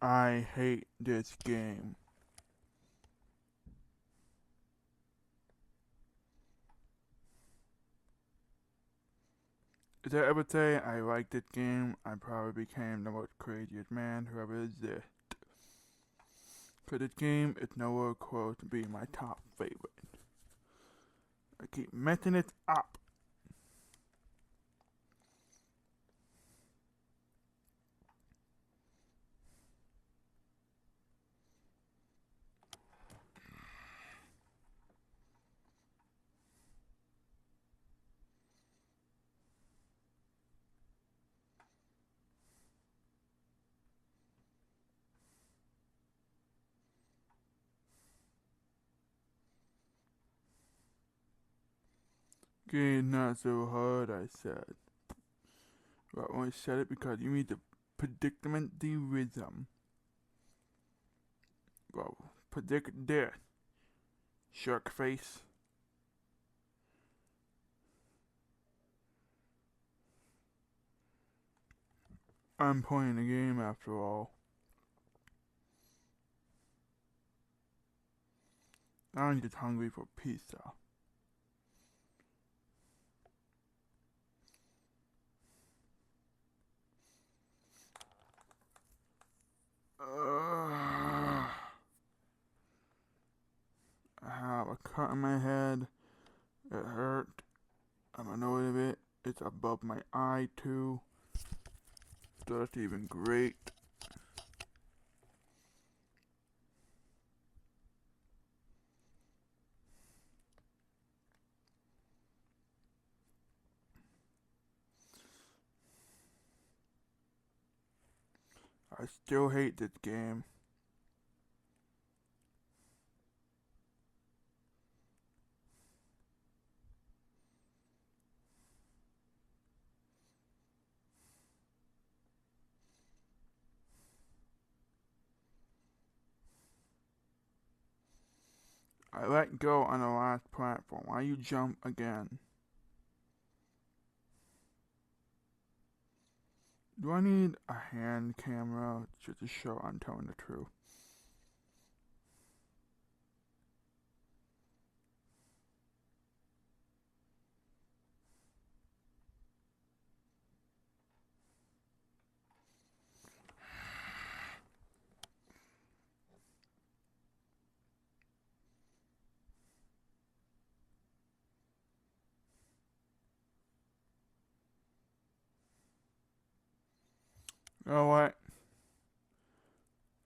I hate this game. If I ever say I like this game, I probably became the most craziest man who ever existed. Cause this game is nowhere close to being my top favorite. I keep messing it up. Game's not so hard, I said. But I only said it because you need the predicament the rhythm. Well, predict this. Shark face. I'm playing the game after all. I'm just hungry for pizza. I have a cut in my head. It hurt. I'm annoyed of it. It's above my eye too. So that's even great. I still hate this game. I let go on the last platform. Why you jump again? Do I need a hand camera just to show I'm telling the truth? You know what?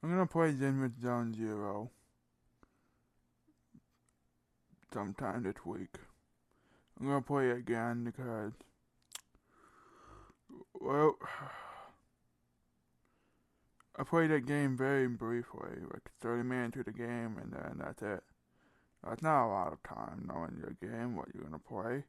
I'm gonna play Zenwood Zone Zero sometime this week. I'm gonna play it again because, well, I played that game very briefly, like 30 minutes of the game, and then that's it. That's not a lot of time knowing your game, what you're gonna play.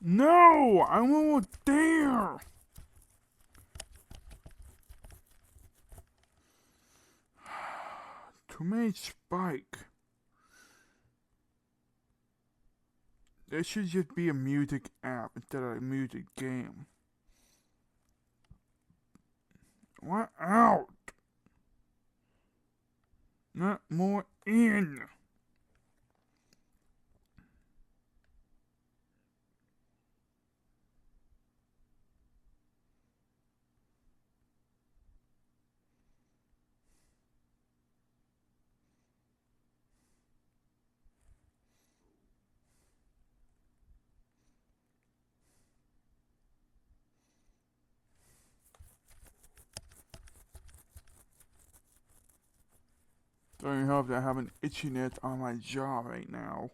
No! I'm almost there! Too many spike. There should just be a music app instead of a music game. What out? Not more in. Doesn't help that I have an itchiness on my jaw right now.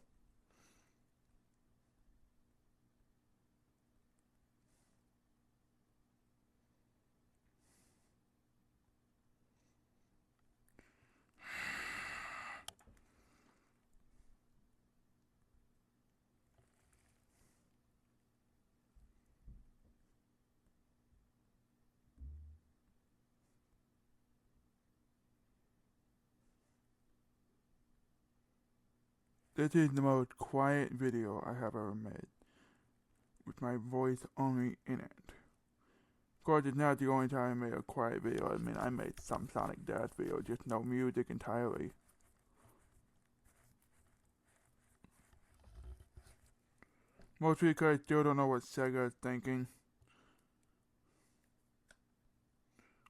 This is the most quiet video I have ever made, with my voice only in it. Of course, it's not the only time I made a quiet video. I mean, I made some Sonic Dash video, just no music entirely. Mostly because I still don't know what Sega is thinking.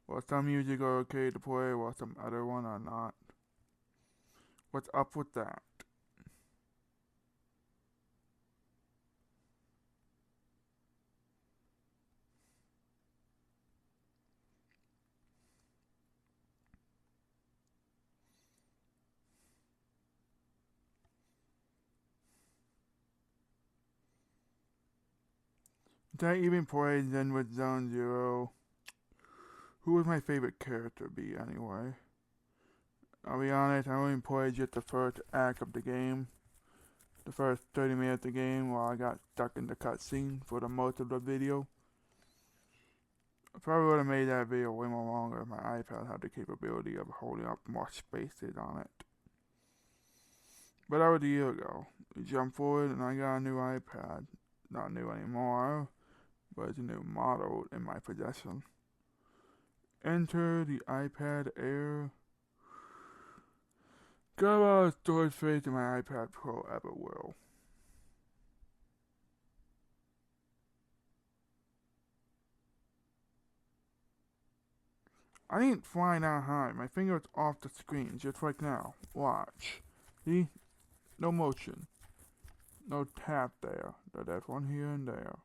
While some music are okay to play, while some other one are not. What's up with that? Did I even play Zenwood Zone Zero? Who would my favorite character be anyway? I'll be honest, I only played just the first act of the game. The first 30 minutes of the game while I got stuck in the cutscene for the most of the video. I probably would have made that video way more longer if my iPad had the capability of holding up more spaces on it. But that was a year ago. We jumped forward and I got a new iPad. Not new anymore, but it's a new model in my possession. Enter the iPad Air. Got about a storage space than my iPad Pro ever will. I didn't fly that high. My finger is off the screen, just like now. Watch. See? No motion. No tap there. There's one here and there.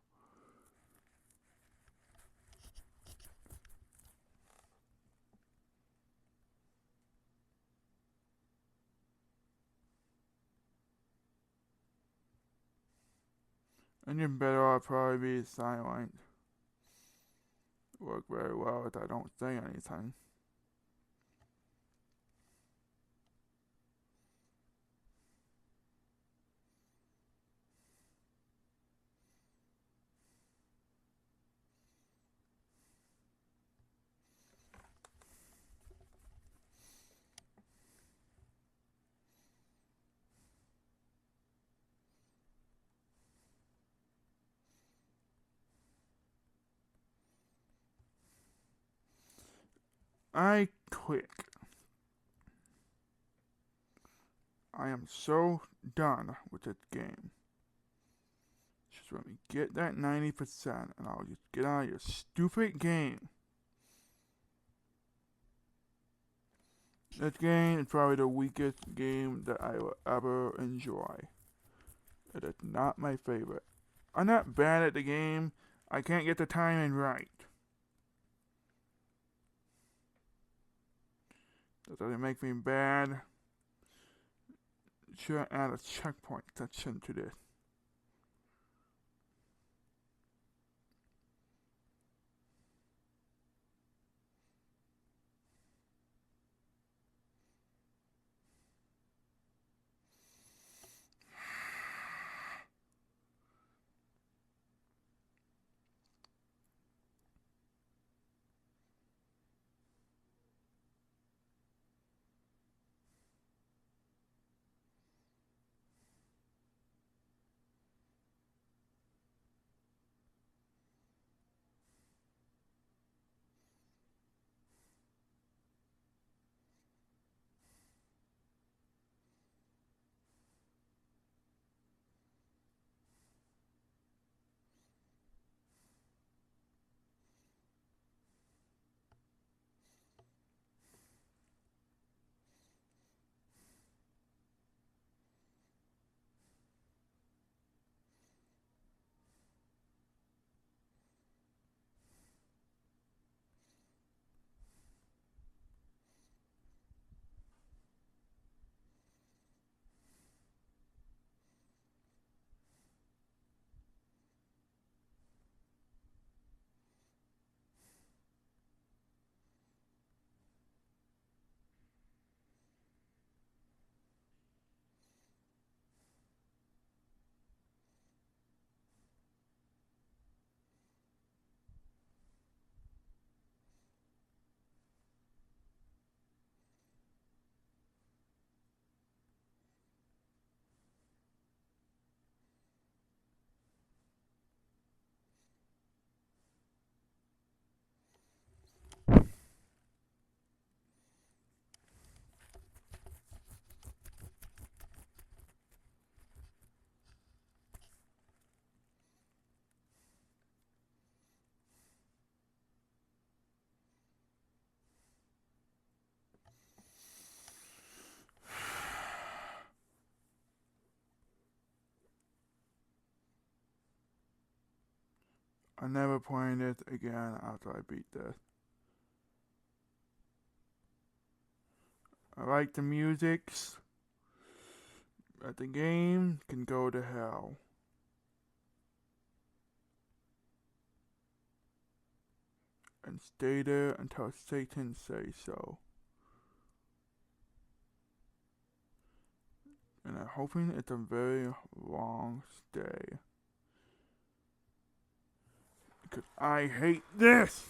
And you're better off probably be silent. Work very well if I don't say anything. I click. I am so done with this game. Just let me get that 90% and I'll just get out of your stupid game. This game is probably the weakest game that I will ever enjoy. It is not my favorite. I'm not bad at the game. I can't get the timing right. That doesn't make me bad. Should add a checkpoint section to this. I'm never playing it again after I beat this. I like the musics, but the game can go to hell. And stay there until Satan says so. And I'm hoping it's a very long stay. Because I hate this!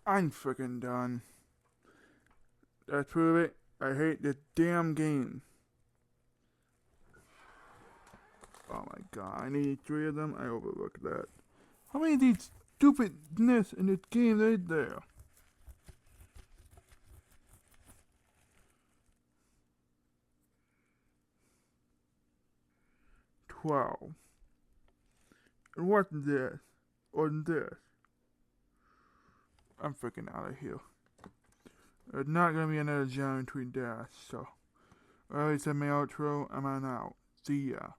I'm freaking done. That's prove it. I hate this damn game. Oh my god, I need 3 of them. I overlooked that. How many of these stupidness in this game is there? 12. And what's this? Or this? I'm freaking out of here. There's not gonna be another geometry dash, so. Alright, that's my outro. I'm on out. See ya.